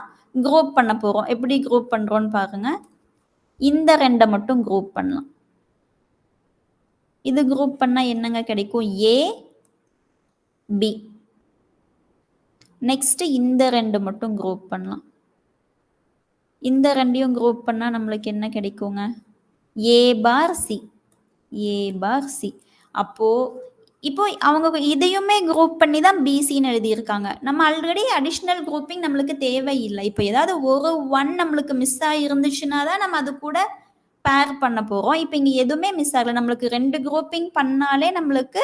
குரூப் பண்ண போறோம். எப்படி குரூப் பண்றோம்னு பாருங்க. இந்த 2 மட்டும் குரூப் பண்ணலாம். இது குரூப் பண்ணா என்னங்க கிடைக்கும்? ஏ பி. நெக்ஸ்ட் இந்த 2 மட்டும் குரூப் பண்ணலாம். இந்த 2ஐயும் குரூப் பண்ணா நம்மளுக்கு என்ன கிடைக்குங்க? ஏ பார் சி, ஏ பார் சி. அப்போ இப்போ அவங்க இதையுமே குரூப் பண்ணி தான் பிசின்னு எழுதியிருக்காங்க. நம்ம ஆல்ரெடி அடிஷ்னல் குரூப்பிங் நம்மளுக்கு தேவையில்லை. இப்போ ஏதாவது ஒரு 1 நம்மளுக்கு மிஸ் ஆகிருந்துச்சுன்னா தான் நம்ம அது கூட பேர் பண்ண போறோம். இப்போ இங்க எதுவுமே மிஸ் ஆகல, நம்மளுக்கு 2 குரூப்பிங் பண்ணாலே நம்மளுக்கு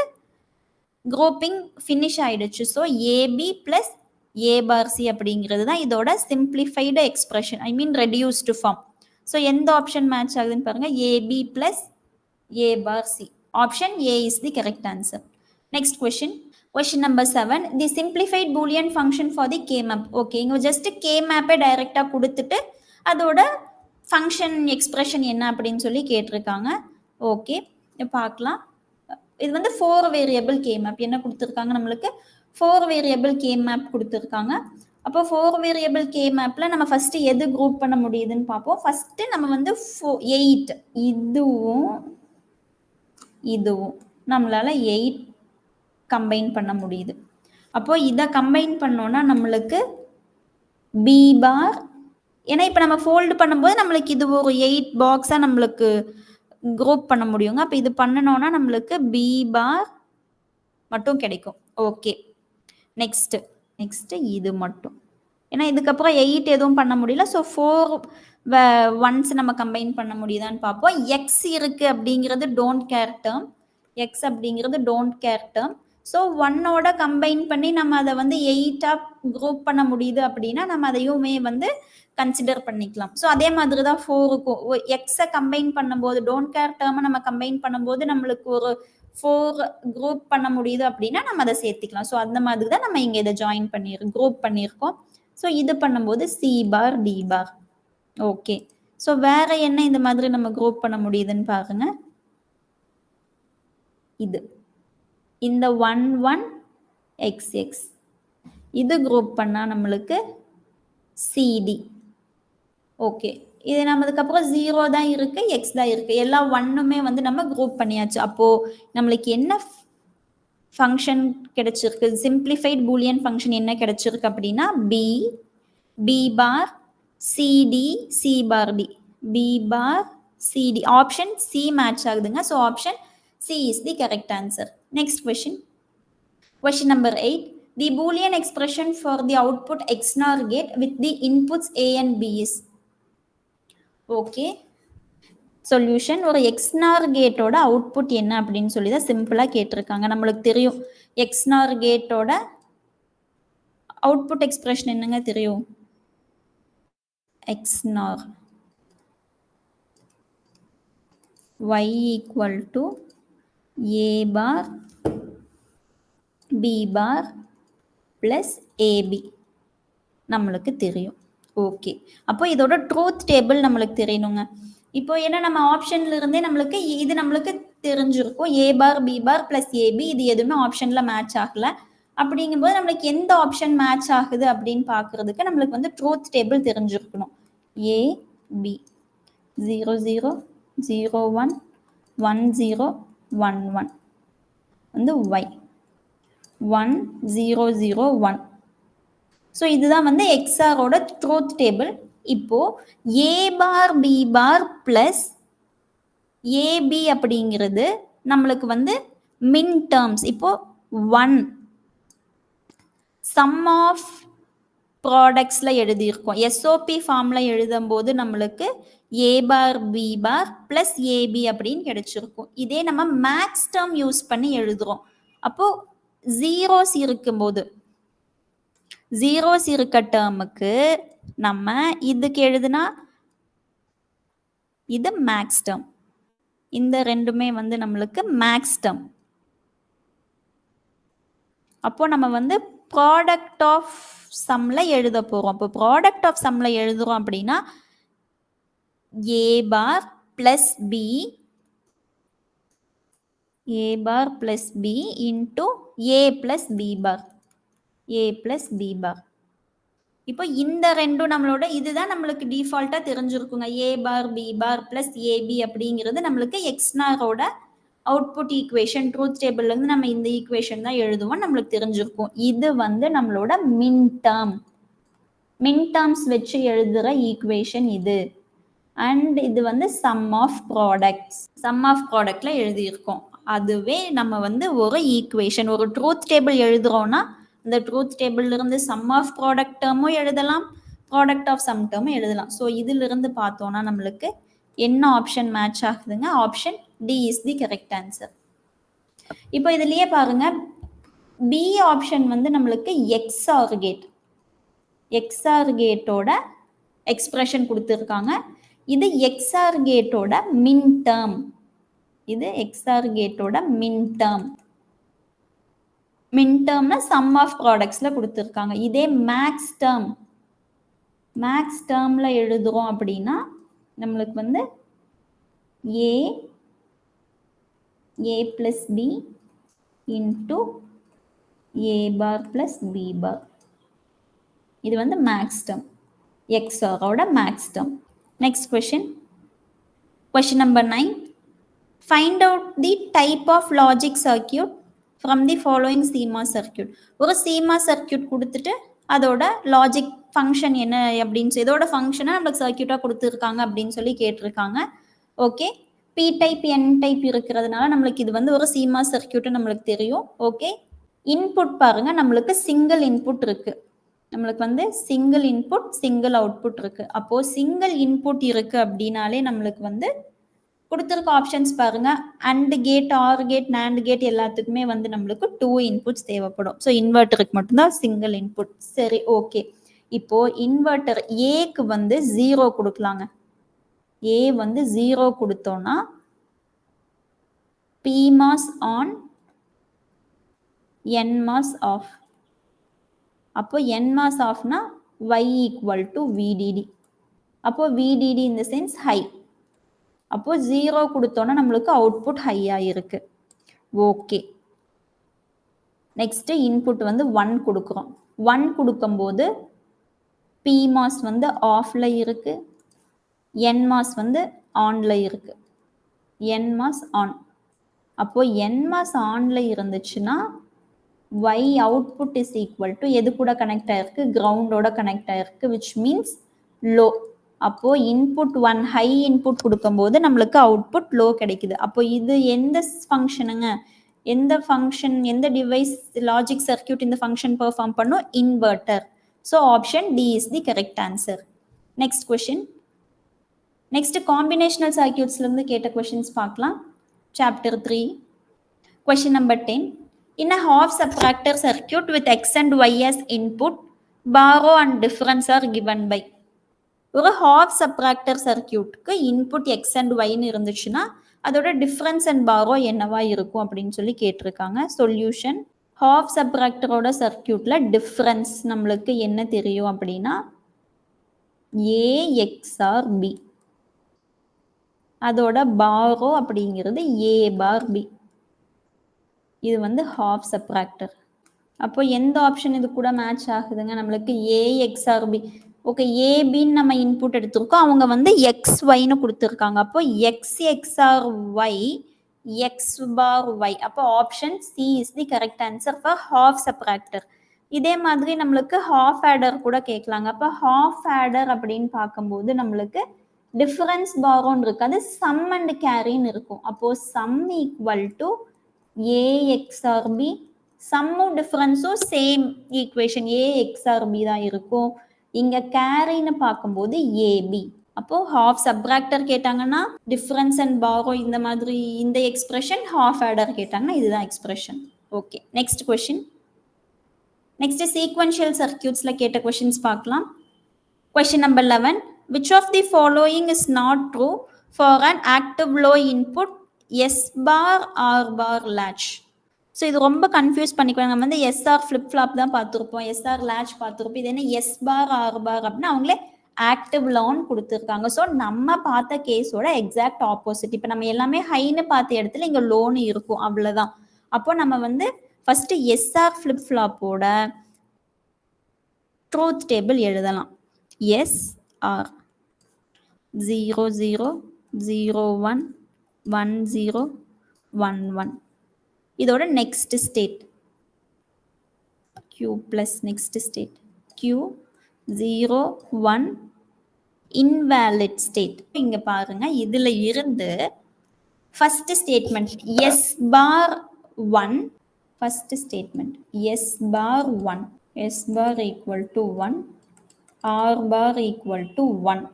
குரூப்பிங் ஃபினிஷ் ஆயிடுச்சு. So AB plus A bar C அப்படிங்கிறது தான் இதோட simplified expression, I mean reduced form. So எந்த ஆப்ஷன் மேட்ச் ஆகுதுன்னு பாருங்க, AB plus A bar C. Option A is the correct answer. Next question, question number 7, the simplified Boolean function for the K map. Okay, இங்க ஜஸ்ட் கே மேப்பை டைரக்டா கொடுத்துட்டு அதோட ஃபங்க்ஷன் எக்ஸ்பிரஷன் என்ன அப்படின்னு சொல்லி கேட்டிருக்காங்க. ஓகே, பார்க்கலாம். இது வந்து 4 வேரியபிள் கே மேப். என்ன கொடுத்துருக்காங்க நம்மளுக்கு? 4 வேரியபிள் கே மேப் கொடுத்துருக்காங்க. அப்போ 4 வேரியபிள் கே மேப்ல நம்ம ஃபர்ஸ்ட் எது குரூப் பண்ண முடியுதுன்னு பார்ப்போம். ஃபர்ஸ்ட் நம்ம வந்து 8, இதுவும் இதுவும் நம்மளால 8 கம்பைன் பண்ண முடியுது. அப்போ இதை கம்பைன் பண்ணோம்னா நம்மளுக்கு பி பார், ஏன்னா இப்போ நம்ம ஃபோல்டு பண்ணும்போது நம்மளுக்கு இது ஒரு 8 பாக்ஸாக நம்மளுக்கு குரூப் பண்ண முடியுங்க. அப்போ இது பண்ணணும்னா நம்மளுக்கு பி பார் மட்டும் கிடைக்கும். ஓகே, நெக்ஸ்ட்டு இது மட்டும். ஏன்னா இதுக்கப்புறம் 8 எதுவும் பண்ண முடியல. ஸோ 4 ஒன்ஸ் நம்ம கம்பைன் பண்ண முடியுதான்னு பார்ப்போம். எக்ஸ் இருக்குது அப்படிங்கிறது டோன்ட் கேர் டேர்ம். எக்ஸ் அப்படிங்கிறது டோன்ட் கேர் டேர்ம். ஸோ 1ஓட கம்பைன் பண்ணி நம்ம அதை வந்து 8ஆக குரூப் பண்ண முடியுது அப்படின்னா நம்ம அதையுமே வந்து கன்சிடர் பண்ணிக்கலாம். ஸோ அதே மாதிரி தான் 4க்கும் எக்ஸை கம்பைன் பண்ணும்போது டோன்ட் கேர் டேர்மை நம்ம கம்பைன் பண்ணும்போது நம்மளுக்கு ஒரு 4 குரூப் பண்ண முடியுது அப்படின்னா நம்ம அதை சேர்த்துக்கலாம். ஸோ அந்த மாதிரி தான் நம்ம இங்கே இதை குரூப் பண்ணியிருக்கோம். ஸோ இது பண்ணும்போது சி பார் டி பார். ஓகே, ஸோ வேற என்ன இந்த மாதிரி நம்ம குரூப் பண்ண முடியுதுன்னு பாருங்க. இது இந்த 1 1 XX இது குரூப் பண்ணால் நம்மளுக்கு சிடி. ஓகே, இது நம்ம அதுக்கப்புறம் 0 தான் இருக்குது, எக்ஸ் தான் இருக்குது. எல்லா 1மே வந்து நம்ம குரூப் பண்ணியாச்சு. அப்போது நம்மளுக்கு என்ன ஃபங்க்ஷன் கிடைச்சிருக்கு, சிம்பிளிஃபைட் பூலியன் ஃபங்க்ஷன் என்ன கிடைச்சிருக்கு அப்படின்னா B bar CD C bar D. B bar CD option C match ஆகுதுங்க. So option C is the correct answer. Next question. Question number 8. The Boolean expression for the output XNOR gate with the inputs A and B is. Okay. Solution. ஒரு XNOR கேட்டோட அவுட்புட் என்ன அப்படின்னு சொல்லி தான் சிம்பிளாக கேட்டிருக்காங்க. நம்மளுக்கு தெரியும் XNOR கேட்டோட அவுட்புட் எக்ஸ்பிரஷன் என்னங்க தெரியும்? XNOR y equal to A bar B bar plus AB நம்மளுக்கு தெரியும். ஓகே, அப்போ இதோட ட்ரூத் டேபிள் நம்மளுக்கு தெரியணுங்க. இப்போ ஏன்னா நம்ம ஆப்ஷன்ல இருந்தே நம்மளுக்கு இது நம்மளுக்கு தெரிஞ்சிருக்கும். ஏ bar B bar plus AB இது எதுவுமே ஆப்ஷன்ல மேட்ச் ஆகல. அப்படிங்கும்போது நம்மளுக்கு எந்த ஆப்ஷன் மேட்ச் ஆகுது அப்படின்னு பார்க்கறதுக்கு நம்மளுக்கு வந்து ட்ரூத் டேபிள் தெரிஞ்சிருக்கணும். ஏ பி 0 0 0 1 1 0 1 1 வந்து ஒய் 1 0 0 1. ஸோ இதுதான் வந்து எக்ஸ்ஆரோட ட்ரூத் டேபிள். இப்போ ஏ bar B bar plus AB அப்படிங்கிறது நம்மளுக்கு வந்து மின் டேர்ம்ஸ். இப்போ 1 சம் ஆஃப் ப்ராடக்ட்ஸில் எழுதியிருக்கோம். எஸ்ஓபி ஃபார்மில் எழுதும் போது நம்மளுக்கு ஏ bar B bar plus AB அப்படின்னு கிடைச்சிருக்கும். இதே நம்ம மேக்ஸ் டேர்ம் யூஸ் பண்ணி எழுதுறோம். அப்போது ஜீரோஸ் இருக்கும்போது ஜீரோஸ் இருக்க டேர்முக்கு நம்ம இதுக்கு எழுதுனா இது மேக்ஸ் டேர்ம். இந்த ரெண்டுமே வந்து நம்மளுக்கு மேக்ஸ் டேர்ம். அப்போ நம்ம வந்து ப்ராடக்ட் ஆஃப் சம்ல எழுத போகிறோம். அப்போ ப்ராடக்ட் ஆஃப் சம்ல எழுதுறோம் அப்படின்னா ஏ பார் பிளஸ் பி இன்டூ ஏ பிளஸ் பி பார். இப்போ இந்த ரெண்டும் நம்மளோட இதுதான் நம்மளுக்கு டிஃபால்ட்டாக தெரிஞ்சிருக்குங்க. ஏ bar B bar plus AB அப்படிங்கிறது நம்மளுக்கு எக்ஸ்னாரோட அவுட்புட் ஈக்குவேஷன். ட்ரூத் டேபிள்லேருந்து நம்ம இந்த ஈக்குவேஷன் தான் எழுதுவோம், நம்மளுக்கு தெரிஞ்சிருக்கும். இது வந்து நம்மளோட மின் டேர்ம்ஸ் வச்சு எழுதுகிற ஈக்குவேஷன் இது. அண்ட் இது வந்து சம் ஆஃப் ப்ராடக்ட்ல எழுதியிருக்கோம். அதுவே நம்ம வந்து ஒரு ஈக்குவேஷன், ஒரு ட்ரூத் டேபிள் எழுதுறோம்னா இந்த ட்ரூத் டேபிள்ல இருந்து சம் ஆஃப் ப்ராடக்ட் டேர்மும் எழுதலாம், ப்ராடக்ட் ஆஃப் சம் டேர்மும் எழுதலாம். ஸோ இதிலிருந்து பார்த்தோம்னா நம்மளுக்கு என்ன ஆப்ஷன் மேட்ச் ஆகுதுங்க? Option D is the correct answer. இப்போ இதுலயே பாருங்க, பி ஆப்ஷன் வந்து நம்மளுக்கு எக்ஸ்ஆர் கேட்டோட எக்ஸ்பிரஷன் கொடுத்துருக்காங்க. இது எக்ஸ்ஆர் கேட்டோட மின் டேர்ம். மின் டேர்ம்னா சம் ஆஃப் ப்ராடக்ட்ஸ்ல கொடுத்துருக்காங்க. இதே மேக்ஸ் டேர்ம்ல எழுதுறோம் அப்படின்னா நம்மளுக்கு வந்து A plus B into A bar plus B bar. இது வந்து மேக்ஸ் டேர்ம், எக்ஸ்ஆரோட max term. Next question number 9. Find out the type of logic circuit from the following CMOS circuit. ஒரு CMOS circuit கொடுத்துட்டு அதோட லாஜிக் ஃபங்க்ஷன் என்ன அப்படின்னு இதோட ஃபங்க்ஷனை நம்மளுக்கு சர்க்கியூட்டாக கொடுத்துருக்காங்க அப்படின்னு சொல்லி கேட்டிருக்காங்க. Okay, P type N type இருக்கிறதுனால நம்மளுக்கு இது வந்து ஒரு CMOS சர்க்யூட் நம்மளுக்கு தெரியும். ஓகே, இன்புட் பாருங்க, நம்மளுக்கு சிங்கிள் இன்புட் இருக்கு. நம்மளுக்கு வந்து சிங்கிள் இன்புட் சிங்கிள் அவுட்புட் இருக்கு. அப்போ சிங்கிள் இன்புட் இருக்கு அப்படின்னாலே நம்மளுக்கு வந்து கொடுத்துருக்க ஆப்ஷன்ஸ் பாருங்க, and gate, or gate, nand gate எல்லாத்துக்குமே வந்து நம்மளுக்கு 2 இன்புட்ஸ் தேவைப்படும். ஸோ இன்வெர்ட்டருக்கு மட்டும்தான் சிங்கிள் இன்புட். சரி, ஓகே. இப்போ இன்வெர்ட்டர் ஏக்கு வந்து 0 கொடுக்கலாங்க. ஏ வந்து 0 கொடுத்தோம்னா PMOS ஆன், NMOS ஆஃப். அப்போ NMOS ஆஃப்னா Y ஈக்குவல் டு VDD. அப்போ VDD in the sense high. அப்போ 0 கொடுத்தோன்னா நம்மளுக்கு அவுட்புட் ஹையா இருக்கு. ஓகே, நெக்ஸ்ட் இன்புட் வந்து 1 கொடுக்குறோம். 1 கொடுக்கும்போது PMOS வந்து ஆஃப்ல இருக்கு, NMOS வந்து ஆன்ல இருக்கு. NMOS on. அப்போ NMOS ஆன்ல இருந்துச்சுன்னா Y output is equal to எது கூட கனெக்ட் ஆயிருக்கு, கிரவுண்டோட கனெக்ட் ஆயிருக்கு, விச் மீன்ஸ் லோ. அப்போ இன்புட் 1 ஹை இன்புட் கொடுக்கும்போது நம்மளுக்கு அவுட்புட் லோ கிடைக்குது. அப்போ இது எந்த ஃபங்க்ஷனுங்க, எந்த ஃபங்க்ஷன், எந்த டிவைஸ் லாஜிக் சர்க்யூட் இந்த ஃபங்க்ஷன் பெர்ஃபார்ம் பண்ணும், inverter. So option D is the correct answer. Next question. Next combinational சர்க்யூட்ஸ்லேருந்து கேட்ட கொஸ்டின்ஸ் பார்க்கலாம். Chapter 3, question number 10. In a half subtractor circuit with x and y as input, borrow and difference are given by. ஒரு ஹாஃப் சப்ராக்டர் சர்க்கியூட்க்கு இன்புட் எக்ஸ் அண்ட் ஒய்னு இருந்துச்சுன்னா அதோட டிஃப்ரென்ஸ் அண்ட் பாரோ என்னவா இருக்கும் அப்படின்னு சொல்லி கேட்டிருக்காங்க. சொல்யூஷன், ஹாஃப் சப்ராக்டரோட சர்க்கியூட்ல டிஃப்ரென்ஸ் நம்மளுக்கு என்ன தெரியும் அப்படின்னா ஏ எக்ஸ்ஆர் பி, அதோட பாரோ அப்படிங்கிறது ஏ பார் பி. இது வந்து ஹாஃப் சப்ராக்டர். அப்போ எந்த ஆப்ஷன் இது கூட மேட்ச் ஆகுதுங்க, நம்மளுக்கு ஏ எக்ஸ்ஆர் பி. ஓகே, ஏபின்னு நம்ம இன்புட் எடுத்திருக்கோம், அவங்க வந்து எக்ஸ் ஒய்னு கொடுத்துருக்காங்க. அப்போ எக்ஸ் எக்ஸ்ஆர் ஒய், எக்ஸ் பார் ஒய். அப்போ option C is the correct answer for half subtractor. இதே மாதிரி நம்மளுக்கு ஹாஃப் ஆடர் கூட கேட்கலாங்க. அப்போ ஹாஃப் ஆடர் அப்படின்னு பார்க்கும்போது நம்மளுக்கு டிஃபரன்ஸ் பாரோன்னு இருக்கு, அது சம் அண்ட் கேரின்னு இருக்கும். அப்போ sum equal to A XOR B, சம்மும் டிஃபரன்ஸும் சேம் ஈக்குவேஷன் ஏ எக்ஸ்ஆர் பி தான் இருக்கும். இங்க கேரின்னு பார்க்கும்போது ஏபி. அப்போ ஹாஃப் சப்ராக்டர் கேட்டாங்கன்னா டிஃபரன்ஸ் அண்ட் பாரோ இந்த மாதிரி இந்த எக்ஸ்பிரஷன், ஹாஃப் ஆடர் கேட்டாங்கன்னா இதுதான் expression. Okay, next question. Next sequential சர்க்யூட்ஸ்ல கேட்ட கொஸ்டின்ஸ் பார்க்கலாம். Question number 11. Which of the following is not true for an active low input S bar R bar latch? So இது ரொம்ப கன்ஃபியூஸ் பண்ணிக்குவாங்க. நம்ம வந்து எஸ்ஆர் ஃப்ளிப்ஃப்ளாப் தான் பார்த்துருப்போம், எஸ்ஆர் லேட்ச் பார்த்துருப்போம். இது என்ன எஸ் பார் ஆர் பார் அப்படின்னா அவங்களே ஆக்டிவ் லோன் கொடுத்துருக்காங்க. ஸோ நம்ம பார்த்த கேஸோட எக்ஸாக்ட் ஆப்போசிட். இப்போ நம்ம எல்லாமே ஹைன்னு பார்த்த இடத்துல இங்கே லோன் இருக்கும், அவ்வளோதான். அப்போ நம்ம வந்து ஃபர்ஸ்ட் எஸ்ஆர் ஃப்ளிப்ஃப்ளாப்போட ட்ரூத் டேபிள் எழுதலாம். எஸ்ஆர் 0 0 0 1 1 0 1 1. இதோட next state Q plus next state Q 0 1 invalid state. இங்க பாருங்க, இதுல இருந்து first statement S bar 1, first statement S bar 1, S bar equal to 1, R bar equal to 1.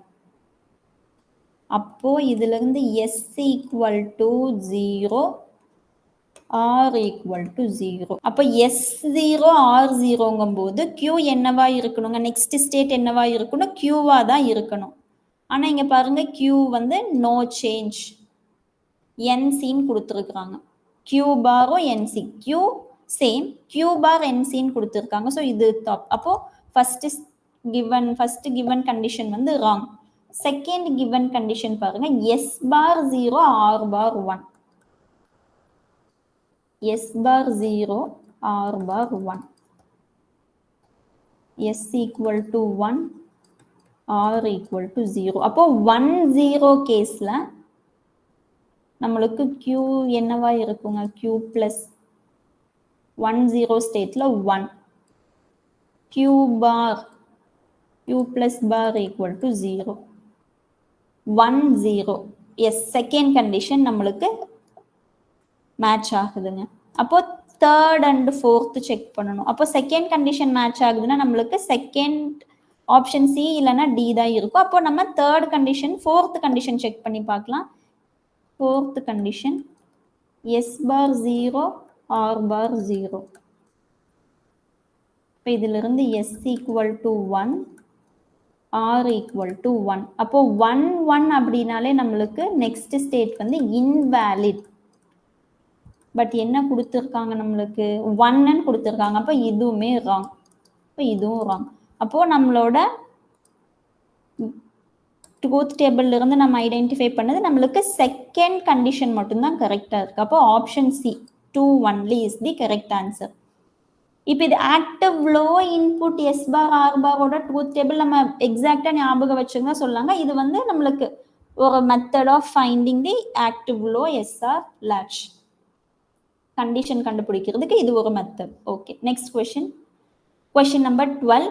அப்போ இதுல இருந்து S equal to 0, R equal to 0. அப்போ S0 R0ங்கும் போது Q என்னவா இருக்கணுங்க, நெக்ஸ்ட் ஸ்டேட் என்னவா இருக்கணும், Qவா தான் இருக்கணும். ஆனா இங்க பாருங்க Q வந்து நோ சேஞ்ச், NCன்னு கொடுத்துருக்காங்க. Q பாரும் NC, Q சேம், Q பார் NCன்னு கொடுத்துருக்காங்க. ஸோ இது டாப். அப்போ ஃபர்ஸ்ட் கிவன் கண்டிஷன் வந்து ராங். செகண்ட் கிவன் கண்டிஷன் பாருங்க, S bar 0 R bar 1, S bar 0 R bar 1, S equal to 1 R equal to 0. அப்போ 1 0 கேஸ்ல நம்மளுக்கு Q என்னவா இருக்குங்க, Q plus 1 0 ஸ்டேட்ல 1, Q bar Q plus bar equal to 0, 1 0. S, second condition நம்மளுக்கு மேட்ச் ஆகுதுங்க. அப்போ தேர்ட் அண்ட் ஃபோர்த் செக் பண்ணணும். அப்போ செகண்ட் கண்டிஷன் மேட்ச் ஆகுதுன்னா நம்மளுக்கு செகண்ட் ஆப்ஷன் சி இல்லைன்னா டி தான் இருக்கும். அப்போ நம்ம third condition fourth condition check பண்ணி பார்க்கலாம். Fourth condition S bar 0 R bar 0. இப்போ இதிலிருந்து S equal to 1 R equal to 1. அப்போ 1 1 அப்படின்னாலே நம்மளுக்கு நெக்ஸ்ட் ஸ்டேட் வந்து இன்வேலிட். பட் என்ன கொடுத்துருக்காங்க, நம்மளுக்கு 1ன்னு கொடுத்துருக்காங்க. அப்போ இதுவுமே ராங். இப்போ இதுவும் ராங். அப்போ நம்மளோட ட்ரூத் டேபிள்ல இருந்து நம்ம ஐடென்டிஃபை பண்ணது நம்மளுக்கு செகண்ட் கண்டிஷன் மட்டும்தான் கரெக்டாக இருக்கு. அப்போ option C 2 only is the correct answer. இப்போ இது active low input S bar R பாரோட ட்ரூத் டேபிள் நம்ம எக்ஸாக்டா ஞாபகம் வச்சுங்க சொல்லாங்க. இது வந்து நம்மளுக்கு ஒரு method of finding the active low SR latch condition கண்டுபிடிக்கிறதுக்கு இது ஒரு method. Okay, next question. Question number 12.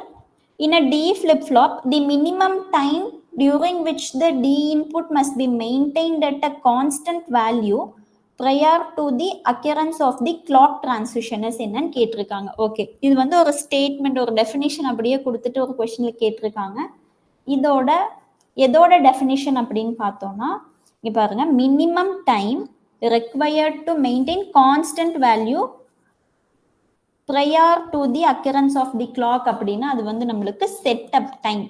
In a D flip-flop, the minimum time during which the D input must be maintained at a constant value prior to the occurrence of the clock transition is என்னன்னு கேட்டிருக்காங்க. ஓகே, இது வந்து ஒரு ஸ்டேட்மெண்ட், ஒரு டெஃபினிஷன் அப்படியே கொடுத்துட்டு ஒரு கொஸ்டின்ல கேட்டிருக்காங்க. எதோட டெஃபினிஷன் அப்படின்னு பார்த்தோம்னா, இங்க பாருங்க, minimum time required to maintain constant value prior to the occurrence of the clock அப்படின்னா அது வந்து நம்மளுக்கு செட்டப் டைம்,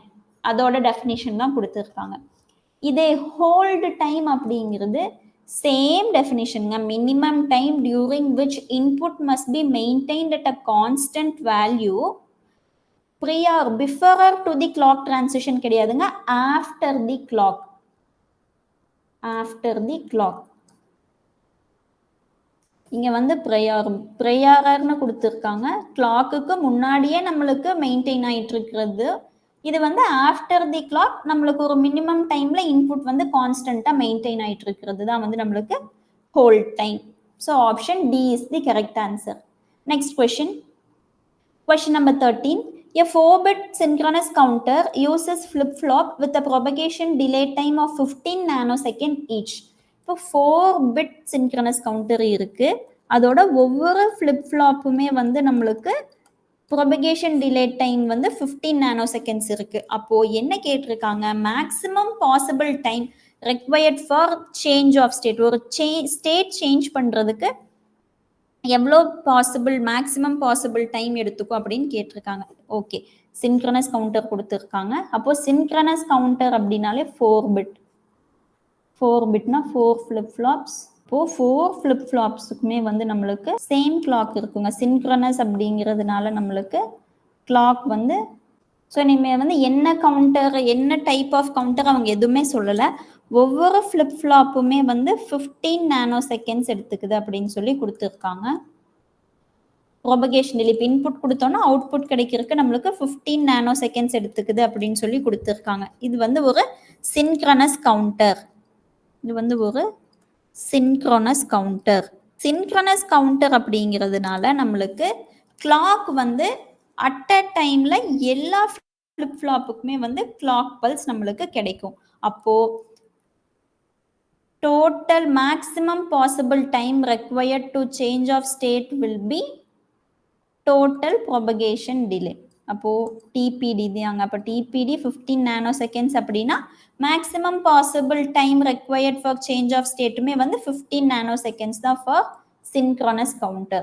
அதோட டெஃபினிஷன் தான் கொடுத்துருக்காங்க. இதே ஹோல்ட் டைம் அப்படிங்கிறது சேம் டெஃபினிஷனுங்க. Minimum time during which input must be maintained at a constant value prior before to the clock transition கிடையாதுங்க, after the clock. After the clock இங்க வந்து ப்ரையாரர்னு கொடுத்துருக்காங்க. கிளாக்குக்கு முன்னாடியே நம்மளுக்கு மெயின்டைன் ஆயிட்டு இருக்கிறது. இது வந்து ஆஃப்டர் தி கிளாக் நம்மளுக்கு ஒரு மினிமம் டைம்ல இன்புட் வந்து கான்ஸ்டன்டா மெயின்டைன் ஆயிட்டு இருக்கிறது தான் வந்து நம்மளுக்கு hold time. So option D is the correct answer. Next question. Question number 13. A 4-bit synchronous counter uses flip-flop with a propagation delay time of 15 nanosecond each. இப்போ 4-bit synchronous counter இருக்கு. அதோட ஒவ்வொரு flip-flopுமே வந்து நம்மளுக்கு propagation delay time வந்து 15 nanosecond இருக்கு. அப்போ என்ன கேட்டிருக்காங்க, maximum possible time required for change of state. ஒரு state change பண்றதுக்கு எவ்வளோ பாசிபிள், மேக்ஸிமம் பாசிபிள் டைம் எடுத்துக்கும் அப்படின்னு கேட்டிருக்காங்க. ஓகே, சின்க்ரனஸ் கவுண்டர் கொடுத்துருக்காங்க. அப்போ சின்க்ரனஸ் கவுண்டர் அப்படின்னாலே 4 பிட். 4 பிட்னா 4 ஃப்ளிப்-ஃப்ளாப்ஸ். இப்போ 4 ஃப்ளிப்-ஃப்ளாப்ஸுக்குமே வந்து நம்மளுக்கு சேம் கிளாக் இருக்குங்க. சின்க்ரனஸ் அப்படிங்கிறதுனால நம்மளுக்கு கிளாக் வந்து, ஸோ நீங்கள் வந்து என்ன கவுண்டர், என்ன டைப் ஆஃப் கவுண்டர் அவங்க எதுவுமே சொல்லலை. ஒவ்வொரு ஃப்ளிப்-ஃப்ளாப்புமே வந்து 15 nanosecond எடுத்துக்குது அப்படின்னு சொல்லி கொடுத்துருக்காங்க. ப்ராபகேஷன் டிலே, இன்புட் கொடுத்தோன்னா அவுட்புட் கிடைக்கிறதுக்கு நம்மளுக்கு 15 nanosecond எடுத்துக்குது அப்படின்னு சொல்லி கொடுத்துருக்காங்க. இது வந்து ஒரு சின்க்ரனஸ் கவுண்டர். இது வந்து ஒரு சின்க்ரோனஸ் கவுண்டர். சின்க்ரனஸ் கவுண்டர் அப்படிங்கிறதுனால நம்மளுக்கு கிளாக் வந்து அட் அ டைம்ல எல்லா ஃப்ளிப்-ஃப்ளாப்புக்குமே வந்து கிளாக் பல்ஸ் நம்மளுக்கு கிடைக்கும். அப்போ total maximum possible time required to change of state will be total propagation delay. அப்போ TPD தாங்க. அப்போ TPD 15 nanosecond அப்படின்னா maximum possible time required for change of stateமே வந்து 15 nanosecond தான் for synchronous counter.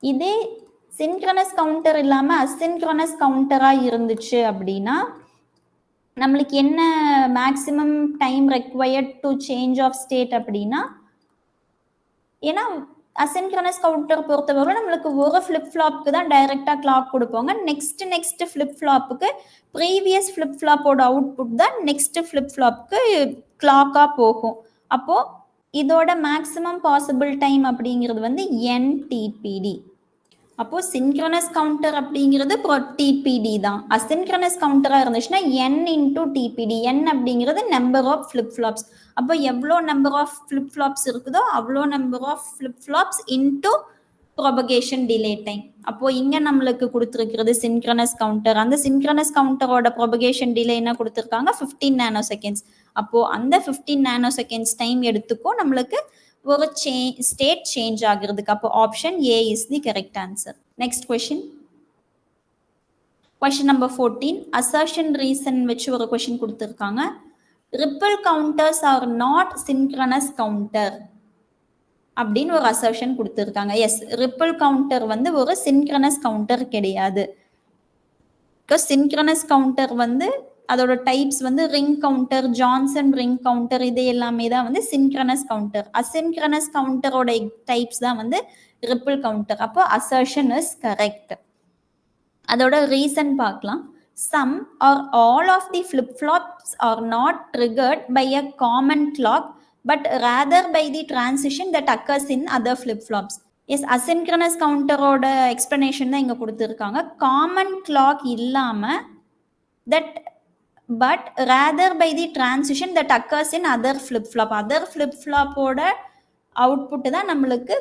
இதே synchronous counter இல்லாம asynchronous counterஆ இருந்துச்சு அப்படின்னா நம்மளுக்கு என்ன maximum time required to change of state அப்படின்னா, ஏன்னா அசின்க்ரனஸ் கவுண்டர் பொறுத்தவரை நம்மளுக்கு ஒரு ஃப்ளிப்-ஃப்ளாப்புக்கு தான் டைரக்டா கிளாக் கொடுப்பாங்க. நெக்ஸ்ட் ஃப்ளிப்-ஃப்ளாப்புக்கு ப்ரீவியஸ் ஃப்ளிப்-ஃப்ளாப்போட அவுட்புட் தான் நெக்ஸ்ட் ஃப்ளிப்-ஃப்ளாப்புக்கு கிளாக்கா போகும். அப்போ இதோட மேக்ஸிமம் பாசிபிள் டைம் அப்படிங்கிறது வந்து NTPD. அப்போ சின்க்ரனஸ் கவுண்டர் அப்படிங்கிறது டிபிடி தான். அசின்க்ரனஸ் கவுண்டராக இருந்துச்சுன்னா n இன்டூ டிபிடி. n அப்படிங்கிறது நம்பர் ஆஃப் ஃப்ளிப்-ஃப்ளாப்ஸ். அப்போ எவ்வளோ நம்பர் ஆஃப் ஃப்ளிப்-ஃப்ளாப்ஸ் இருக்குதோ அவ்வளோ number of flip-flops into propagation delay time. அப்போ இங்க நம்மளுக்கு கொடுத்துருக்கிறது சின்க்ரனஸ் கவுண்டர். அந்த சின்க்ரனஸ் கவுண்டரோட ப்ரொபகேஷன் டிலே என்ன கொடுத்துருக்காங்க, 15 நானோ செகண்ட்ஸ். அப்போ அந்த 15 நானோ செகண்ட்ஸ் டைம் எடுத்துக்கும் நம்மளுக்கு ஒரு ஸ்டேட் சேஞ்ச் ஆகுறதுக்கு. அப்போ option A is the correct answer. Next question, question number 14. Assertion reason வச்சு ஒரு கொஸ்டின் கொடுத்துருக்காங்க. Ripple counters are not synchronous counter அப்படின்னு ஒரு அசர்ஷன் கொடுத்துருக்காங்க. எஸ், ரிப்பிள் கவுண்டர் வந்து ஒரு சின்க்ரனஸ் கவுண்டர் கிடையாது. பிகாஸ் சின்க்ரனஸ் கவுண்டர் வந்து அதோட டைப்ஸ் வந்து ring counter, Johnson ring counter, இது எல்லாமே தான் வந்து சின்க்ரனஸ் கவுண்டர். அசின்க்ரனஸ் கவுண்டரோட டைப்ஸ் தான் வந்து ரிப்பிள் கவுண்டர். அப்போ அசர்ஷன் இஸ் கரெக்ட். அதோட ரீசன் பார்க்கலாம். Some or all of the flip-flops are not triggered by a common clock but rather by the transition that occurs in other flip-flops. Yes, asynchronous கவுண்டரோட எக்ஸ்பிளனேஷன் தான் இங்கே கொடுத்துருக்காங்க. காமன் கிளாக் இல்லாமல் that but rather by the transition that occurs in other flip-flop. Other ஃப்ளிப்-ஃப்ளாப்போட அவுட்புட்டு தான் நம்மளுக்கு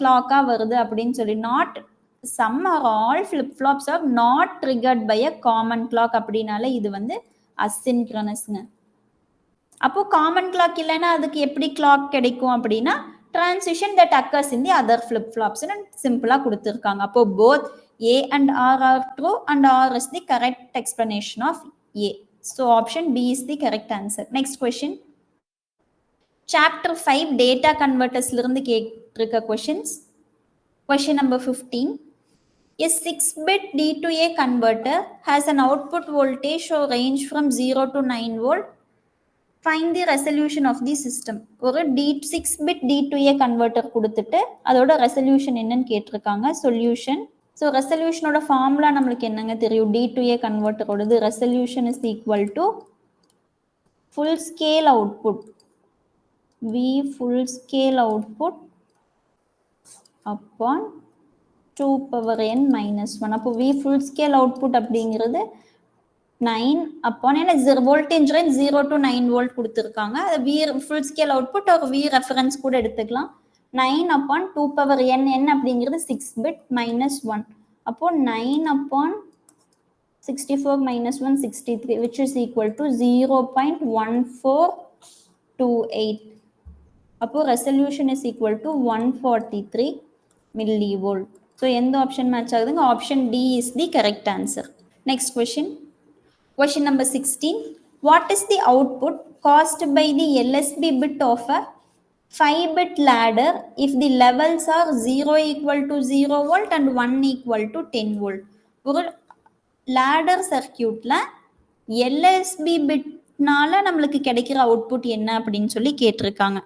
கிளாக்காக வருது அப்படின்னு சொல்லி. Not some or all flip-flops are not triggered by a common clock அப்படினால இது வந்து அசின்க்ரனஸ்ங்க. அப்போ காமன் கிளாக் இல்லைன்னா அதுக்கு எப்படி கிளாக் கிடைக்கும் அப்படின்னா transition that occurs in the other flip-flops ன்னு சிம்பிளா கொடுத்துருக்காங்க. அப்போ both A and R are true and R is the correct explanation of A. So option B is the correct answer. Next question. Chapter 5 data converters இருந்து கேட்டிருக்க questions. Question number 15. A 6-bit D2A converter has an output voltage or range from 0 to 9 volt. Find the resolution of the system. ஒரு 6-bit D2A converter கொடுத்துட்டு அதோட ரெசல்யூஷன் என்னன்னு கேட்டிருக்காங்க. சொல்யூஷன். ஸோ ரெசல்யூஷனோட ஃபார்முலா நம்மளுக்கு என்னங்க தெரியும், D2A கன்வெர்ட்டரோடது resolution is equal to full scale output V full scale output upon 2 power n minus 1. அப்போ V full scale output அப்படிங்கிறது 9 upon என்ன வோல்டேஜ் ரேஞ்ச் 0 to 9 வோல்ட் கொடுத்துருக்காங்க. அது V full scale output ஒரு V ரெஃபரன்ஸ் கூட எடுத்துக்கலாம். 9 upon 2 power n, n அப்படிங்கிறது 6 bit minus 1. அப்போ 9 upon 64 minus 1 63 which is equal to 0.1428. அப்போ resolution is equal to 143 millivolt. So எந்த ஆப்ஷன் மேட்ச் ஆகுதுங்க, option D is the correct answer. Next question, question number 16. What is the output caused by the LSB bit of a 5-bit ladder if the levels are 0 equal to 0 volt and 1 equal to 10 volt. ஒரு ladder சர்க்கியூட்ல எல்எஸ்பி பிட்னால நம்மளுக்கு கிடைக்கிற அவுட்புட் என்ன அப்படின்னு சொல்லி கேட்டிருக்காங்க.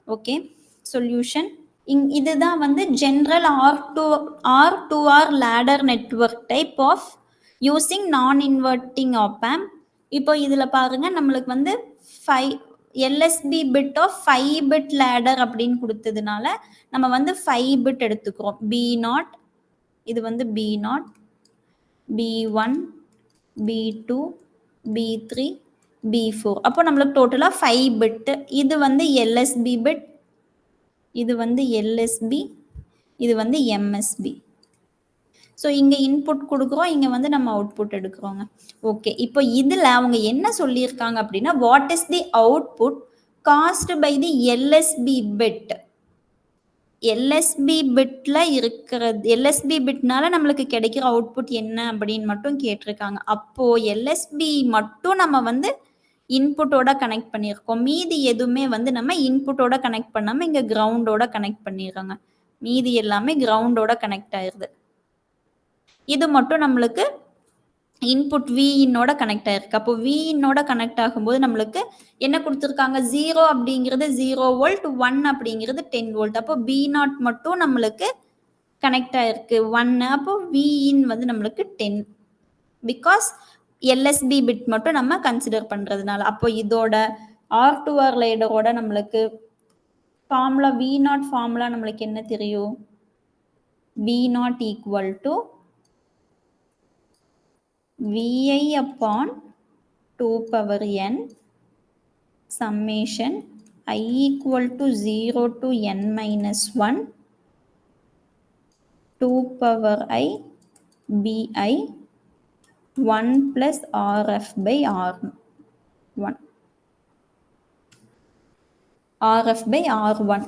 Okay, solution. இதுதான் வந்து general R2R ladder network type of using non inverting op amp. இப்போ இதில் பாருங்க, நம்மளுக்கு வந்து 5 LSB bit of 5 bit ladder அப்படின்னு கொடுத்ததுனால நம்ம வந்து 5 பிட் எடுத்துக்கிறோம். B0, இது வந்து B0, B1, B2, B3, B4. அப்போ நம்மளுக்கு டோட்டலாக 5 பிட்டு. இது வந்து எல்எஸ்பி பிட், இது வந்து எல்எஸ்பி, இது வந்து எம்எஸ்பி. ஸோ இங்கே இன்புட் கொடுக்குறோம், இங்கே வந்து நம்ம அவுட்புட் எடுக்கிறோங்க. ஓகே, இப்போ இதில் அவங்க என்ன சொல்லியிருக்காங்க அப்படின்னா, what is the output caused by the LSB bit. LSB பிட்ல இருக்கிறது, எல்எஸ்பி பிட்னால நம்மளுக்கு கிடைக்கிற அவுட்புட் என்ன அப்படின்னு மட்டும் கேட்டிருக்காங்க. அப்போ எல்எஸ்பி மட்டும் நம்ம வந்து இன்புட்டோட கனெக்ட் பண்ணியிருக்கோம். மீதி எதுவுமே வந்து நம்ம இன்புட்டோட கனெக்ட் பண்ணாமல் இங்கே கிரவுண்டோட கனெக்ட் பண்ணிடுறோங்க. மீதி எல்லாமே கிரவுண்டோட கனெக்ட் ஆயிடுது. இது மட்டும் நம்மளுக்கு இன்புட் விஇன்னோட கனெக்ட் ஆயிருக்கு. அப்போ விஇன்னோட கனெக்ட் ஆகும்போது நம்மளுக்கு என்ன கொடுத்துருக்காங்க, 0 அப்படிங்கிறது 0 வோல்ட், 1 அப்படிங்கிறது 10 வோல்ட். அப்போ B0 மட்டும் நம்மளுக்கு கனெக்ட் ஆயிருக்கு 1. அப்போ விஇன் வந்து நம்மளுக்கு 10 பிகாஸ் எல்எஸ்பி பிட் மட்டும் நம்ம கன்சிடர் பண்ணுறதுனால. அப்போ இதோட R2R லேடரோட நம்மளுக்கு ஃபார்முலா V0 ஃபார்முலா நம்மளுக்கு என்ன தெரியும், V0 equal to VI upon 2 power n summation I equal to 0 to n minus 1 2 power I bi 1 plus rf by r1 rf by r1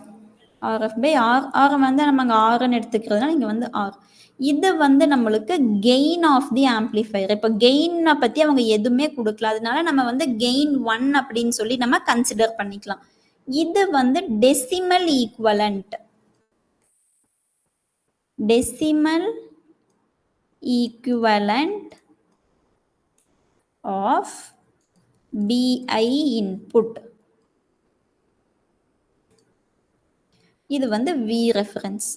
rf by r வந்து நம்ம அங்கே ஆர்ன்னு எடுத்துக்கிறதுனால இங்கே வந்து ஆர். இது வந்து நம்மளுக்கு கெயின் ஆஃப் தி ஆம்ப்ளிஃபையர். இப்போ கெயினை பற்றி அவங்க எதுவுமே கொடுக்கல, அதனால நம்ம வந்து கெயின் 1 அப்படின்னு சொல்லி நம்ம கன்சிடர் பண்ணிக்கலாம். இது வந்து decimal equivalent. Decimal equivalent of BI input. இது வந்து V ரெஃபரன்ஸ்.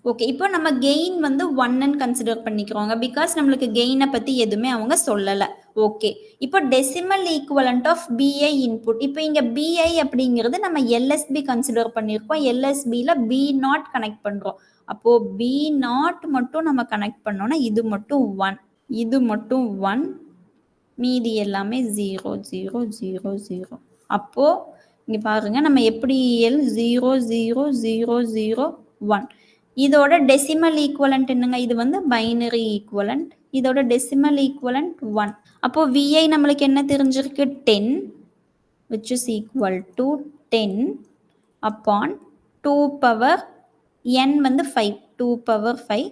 ஓகே, இப்போ நம்ம கெயின் வந்து 1ன்னு கன்சிடர் பண்ணிக்கிறோங்க, பிகாஸ் நம்மளுக்கு கெயினை பற்றி எதுவுமே அவங்க சொல்லலை. ஓகே, இப்போ decimal equivalent of BI input. இப்போ இங்கே BI அப்படிங்கிறது நம்ம LSB கன்சிடர் பண்ணியிருக்கோம். LSBயில் B0 கனெக்ட் பண்ணுறோம். அப்போது B0 மட்டும் நம்ம கனெக்ட் பண்ணோன்னா இது மட்டும் 1, இது மட்டும் 1, மீதி எல்லாமே 0 0 0 0. அப்போது இங்கே பாருங்கள், நம்ம எப்படி 0 0 0 0 1. இதோட டெசிமல் ஈக்குவலண்ட் என்னங்க? இது வந்து பைனரி ஈக்குவலண்ட். இதோட டெசிமல் ஈக்குவலண்ட் 1. அப்போது VI நம்மளுக்கு என்ன தெரிஞ்சிருக்கு? 10, which is equal to 10 upon 2 power n வந்து 5, 2 power 5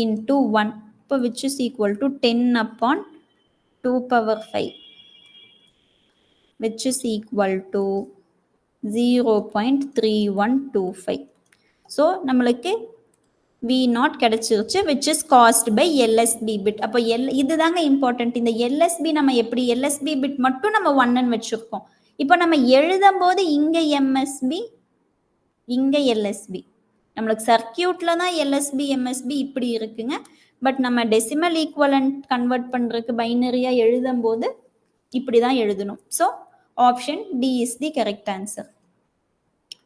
into 1. இப்போ which is equal to 10 upon 2 power 5, which is equal to 0.3125. So நம்மளுக்கு V0 கிடைச்சிருச்சு, which is caused by LSB bit. அப்போ இதுதாங்க இம்பார்ட்டன்ட். இந்த LSB நம்ம எப்படி LSB bit மட்டும் நம்ம 1ன்னு வச்சுருக்கோம். இப்போ நம்ம எழுதும் போது இங்கே MSB, இங்கே LSB. நம்மளுக்கு சர்க்கியூட்டில் தான் LSB MSB இப்படி இருக்குங்க. பட் நம்ம டெசிமல் ஈக்குவலண்ட் கன்வெர்ட் பண்ணுறதுக்கு பைனரியாக எழுதும் போது இப்படி தான் எழுதணும். So option D is the correct answer.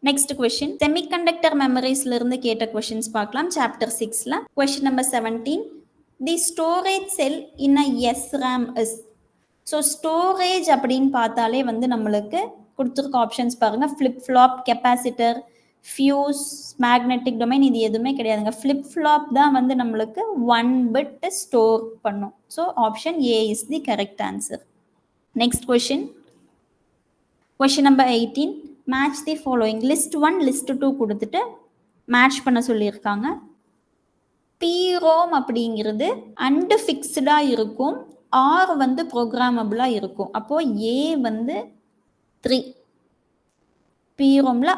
Next question, semiconductor மெமரிஸ்ல இருந்து கேட்ட கொஸ்டின்ஸ் பார்க்கலாம். சாப்டர் 6ல question number 17, the storage cell in a SRAM is. So storage அப்படின்னு பார்த்தாலே வந்து நம்மளுக்கு கொடுத்துருக்க ஆப்ஷன்ஸ் பாருங்க, flip-flop, capacitor, fuse, magnetic domain. இது எதுவுமே கிடையாதுங்க. ஃப்ளிப்ஃப்ளாப் தான் வந்து நம்மளுக்கு 1 பிட் ஸ்டோர் பண்ணும். So option A is the correct answer. Next question, question number 18, match the following. List 1 list 2 கொடுத்துட்டு மேட்ச் பண்ண சொல்லியிருக்காங்க. PROM அப்படிங்கிறது அண்டு ஃபிக்ஸ்டாக இருக்கும், R வந்து ப்ரோக்ராமபிளாக இருக்கும். அப்போது A வந்து 3, PROMல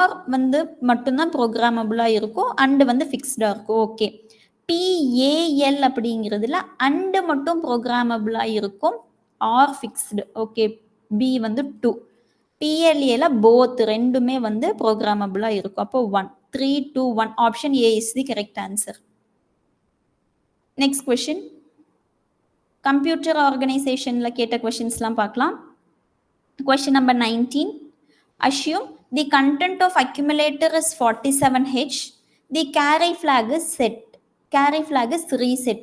R வந்து மட்டும்தான் ப்ரோக்ராமபிளாக இருக்கும், அண்டு வந்து ஃபிக்ஸ்டாக இருக்கும். ஓகே, PAL அப்படிங்கிறதுல அண்டு மட்டும் ப்ரோக்ராமபிளாக இருக்கும், R ஃபிக்ஸ்டு. ஓகே, B வந்து 2. PLAல போத் ரெண்டுமே வந்து ப்ரோக்ராமபிளாக இருக்கும். அப்போ 1, 3 2 1. Option A is the correct answer. Next question, computer ஆர்கனைசேஷனில் கேட்ட கொஸ்டின்ஸ்லாம் பார்க்கலாம். Question number 19, assume the content of accumulator is 47H, the carry flag is set, carry flag is reset.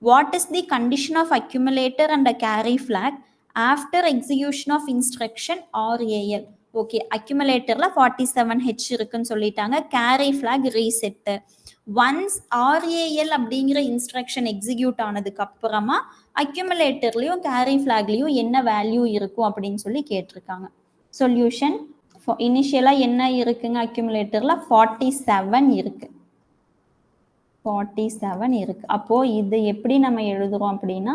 What is the condition of accumulator and a carry flag after execution of instruction RAL? Okay, அக்யூமுலேட்டரில் 47H இருக்குன்னு சொல்லிட்டாங்க, carry flag reset. Once RAL அப்படிங்கிற இன்ஸ்ட்ரக்ஷன் எக்ஸிக்யூட் ஆனதுக்கு அப்புறமா அக்யூமுலேட்டர்லையும் கேரி ஃப்ளாக்லையும் என்ன வேல்யூ இருக்கும் அப்படின்னு சொல்லி கேட்டிருக்காங்க. சொல்யூஷன், இனிஷியலாக என்ன இருக்குங்க? அக்யூமுலேட்டரில் 47 இருக்கு, 47 இருக்கு. அப்போது இது எப்படி நம்ம எழுதுறோம் அப்படின்னா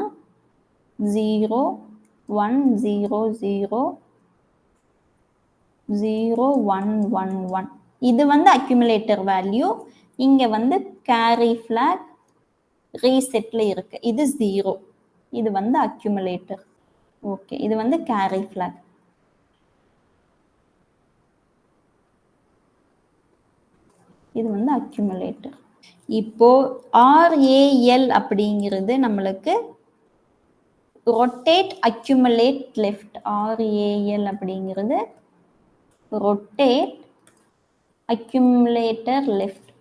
0 1 0 0 0 1 1 1. இது வந்து அக்யூமுலேட்டர் வேல்யூ. இங்கே வந்து கேரி ஃப்ளாக் ரீசெட்டில் இருக்கு, இது 0. இது வந்து அக்யூமுலேட்டர். ஓகே, இது வந்து கேரி ஃப்ளாக். இது வந்து அக்யூமுலேட்டர். இப்போ RAL அப்படிங்கிறது நம்மளுக்கு ரொட்டேட் அக்யூமுலேட் லெஃப்ட். RAL அப்படிங்கிறது ரொட்டேட் அக்யூமுலேட்டர் லெஃப்ட்.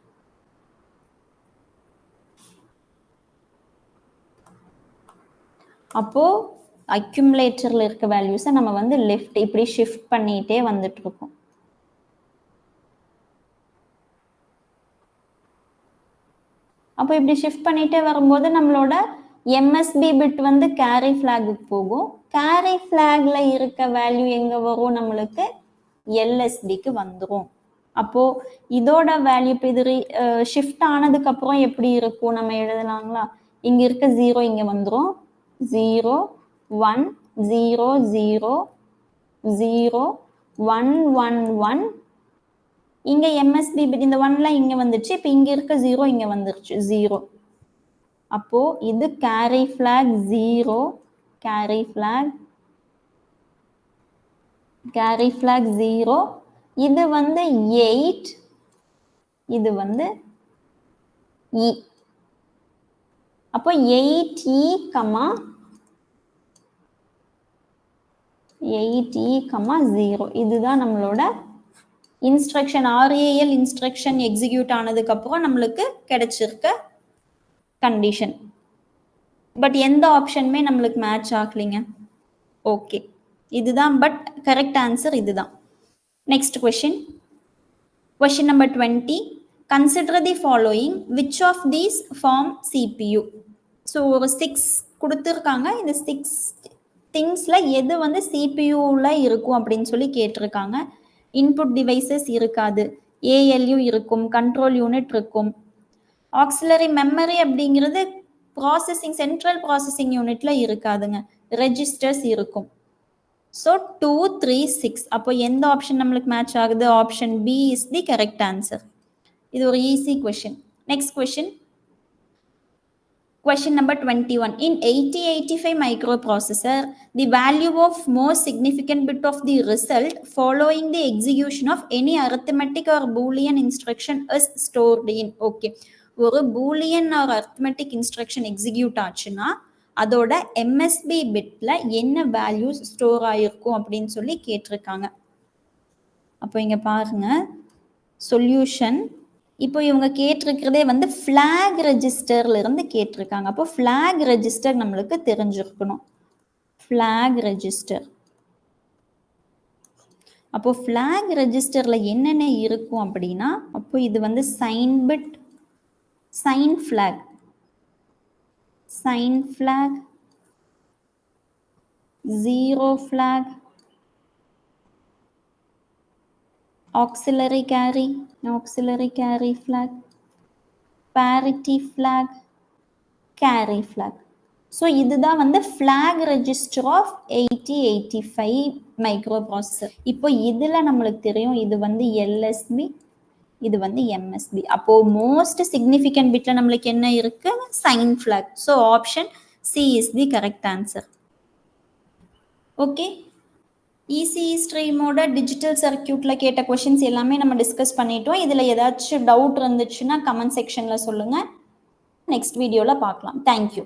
அப்போ அக்யூமுலேட்டரில் இருக்க வேல்யூஸை நம்ம வந்து லெஃப்ட் இப்படி ஷிஃப்ட் பண்ணிகிட்டே வந்துட்டு இருக்கோம். அப்போ இப்படி ஷிஃப்ட் பண்ணிட்டே வரும்போது நம்மளோட எம்எஸ்பி பிட் வந்து கேரி ஃபிளாகுக்கு போகும். கேரி ஃபிளாக்ல இருக்க வேல்யூ எங்க வரும், நம்மளுக்கு எல்எஸ்பிக்கு வந்துடும். அப்போ இதோட வேல்யூ இப்போ இது ஷிஃப்ட் ஆனதுக்கு அப்புறம் எப்படி இருக்கும் நம்ம எழுதலாங்களா? இங்க இருக்க 0 இங்க வந்துடும். 0 1 0 0 0 1 1 1. இங்க எம்எஸ்பி பிட் இந்த 1லாம் இங்க வந்துச்சு. இப்போ இங்க இருக்க 0 இங்க வந்துருச்சு 0. அப்போ இது கேரி ஃபிளாக் 0, கேரி ஃபிளாக் 0. இது வந்து 8, இது வந்து E. அப்போ 8E, 8E, 0 இதுதான் நம்மளோட இன்ஸ்ட்ரக்ஷன். RAL இன்ஸ்ட்ரக்ஷன் எக்ஸிக்யூட் ஆனதுக்கு அப்புறம் நம்மளுக்கு கிடைச்சிருக்க கண்டிஷன். பட் எந்த ஆப்ஷனுமே நம்மளுக்கு மேட்ச் ஆகலைங்க. ஓகே, இதுதான். பட் கரெக்ட் ஆன்சர் இதுதான். Next question. Question number 20. Consider the following. Which of these form CPU? So ஒரு 6 கொடுத்துருக்காங்க. இந்த 6 திங்ஸில் எது வந்து சிபியூவில் இருக்கும் அப்படின்னு சொல்லி கேட்டிருக்காங்க. இன்புட் டிவைசஸ் இருக்காது, ஏஎல்யூ இருக்கும், கண்ட்ரோல் யூனிட் இருக்கும். ஆக்சிலரி மெமரி அப்படிங்கிறது ப்ராசஸிங் சென்ட்ரல் ப்ராசஸிங் யூனிட்ல இருக்காதுங்க, ரெஜிஸ்டர்ஸ் இருக்கும். ஸோ 2 3 6. அப்போ எந்த ஆப்ஷன் நம்மளுக்கு மேட்ச் ஆகுது? Option B is the correct answer. இது ஒரு easy question. Next question. Question number 21. In 8085 microprocessor, the value of most significant bit of the result following the execution of any arithmetic or Boolean instruction is stored in. Okay. ஒரு Boolean or arithmetic instruction execute ஆச்சுன்னா அதோட எம்எஸ்பி பிட்ல என்ன வேல்யூஸ் ஸ்டோர் ஆயிருக்கும் அப்படின்னு சொல்லி கேட்டிருக்காங்க. அப்போ இங்க பாருங்க சொல்யூஷன். இப்போ இவங்க கேட்டிருக்கிறதே வந்து ஃபிளாக் ரெஜிஸ்டர்ல இருந்து கேட்டிருக்காங்க. அப்போ ஃபிளாக் ரெஜிஸ்டர் நம்மளுக்கு தெரிஞ்சிருக்கணும். Flag register. அப்போ ஃபிளாக் ரெஜிஸ்டர்ல என்னென்ன இருக்கும் அப்படின்னா, அப்போ இது வந்து sign bit, sign flag, sign flag, zero flag, auxiliary carry flag, parity flag, carry flag. So இதுதான் வந்து ஃபிளாக் ரெஜிஸ்டர் ஆஃப் 8085 மைக்ரோப்ராசஸர். இப்போ இதில் நம்மளுக்கு தெரியும் இது வந்து எல்எஸ்பி, இது வந்து எம்எஸ்பி. அப்போ மோஸ்ட் சிக்னிஃபிகண்ட் பிட்ல நம்மளுக்கு என்ன இருக்கு? Sign flag. So option C is the correct answer. Okay, ECE ஸ்ட்ரீமோட டிஜிட்டல் சர்க்கியூட்டில் கேட்ட கொஷின்ஸ் எல்லாமே நம்ம டிஸ்கஸ் பண்ணிட்டோம். இதில் ஏதாச்சும் டவுட் இருந்துச்சுன்னா கமெண்ட் செக்ஷனில் சொல்லுங்கள். நெக்ஸ்ட் வீடியோவில் பார்க்கலாம். தேங்க்யூ.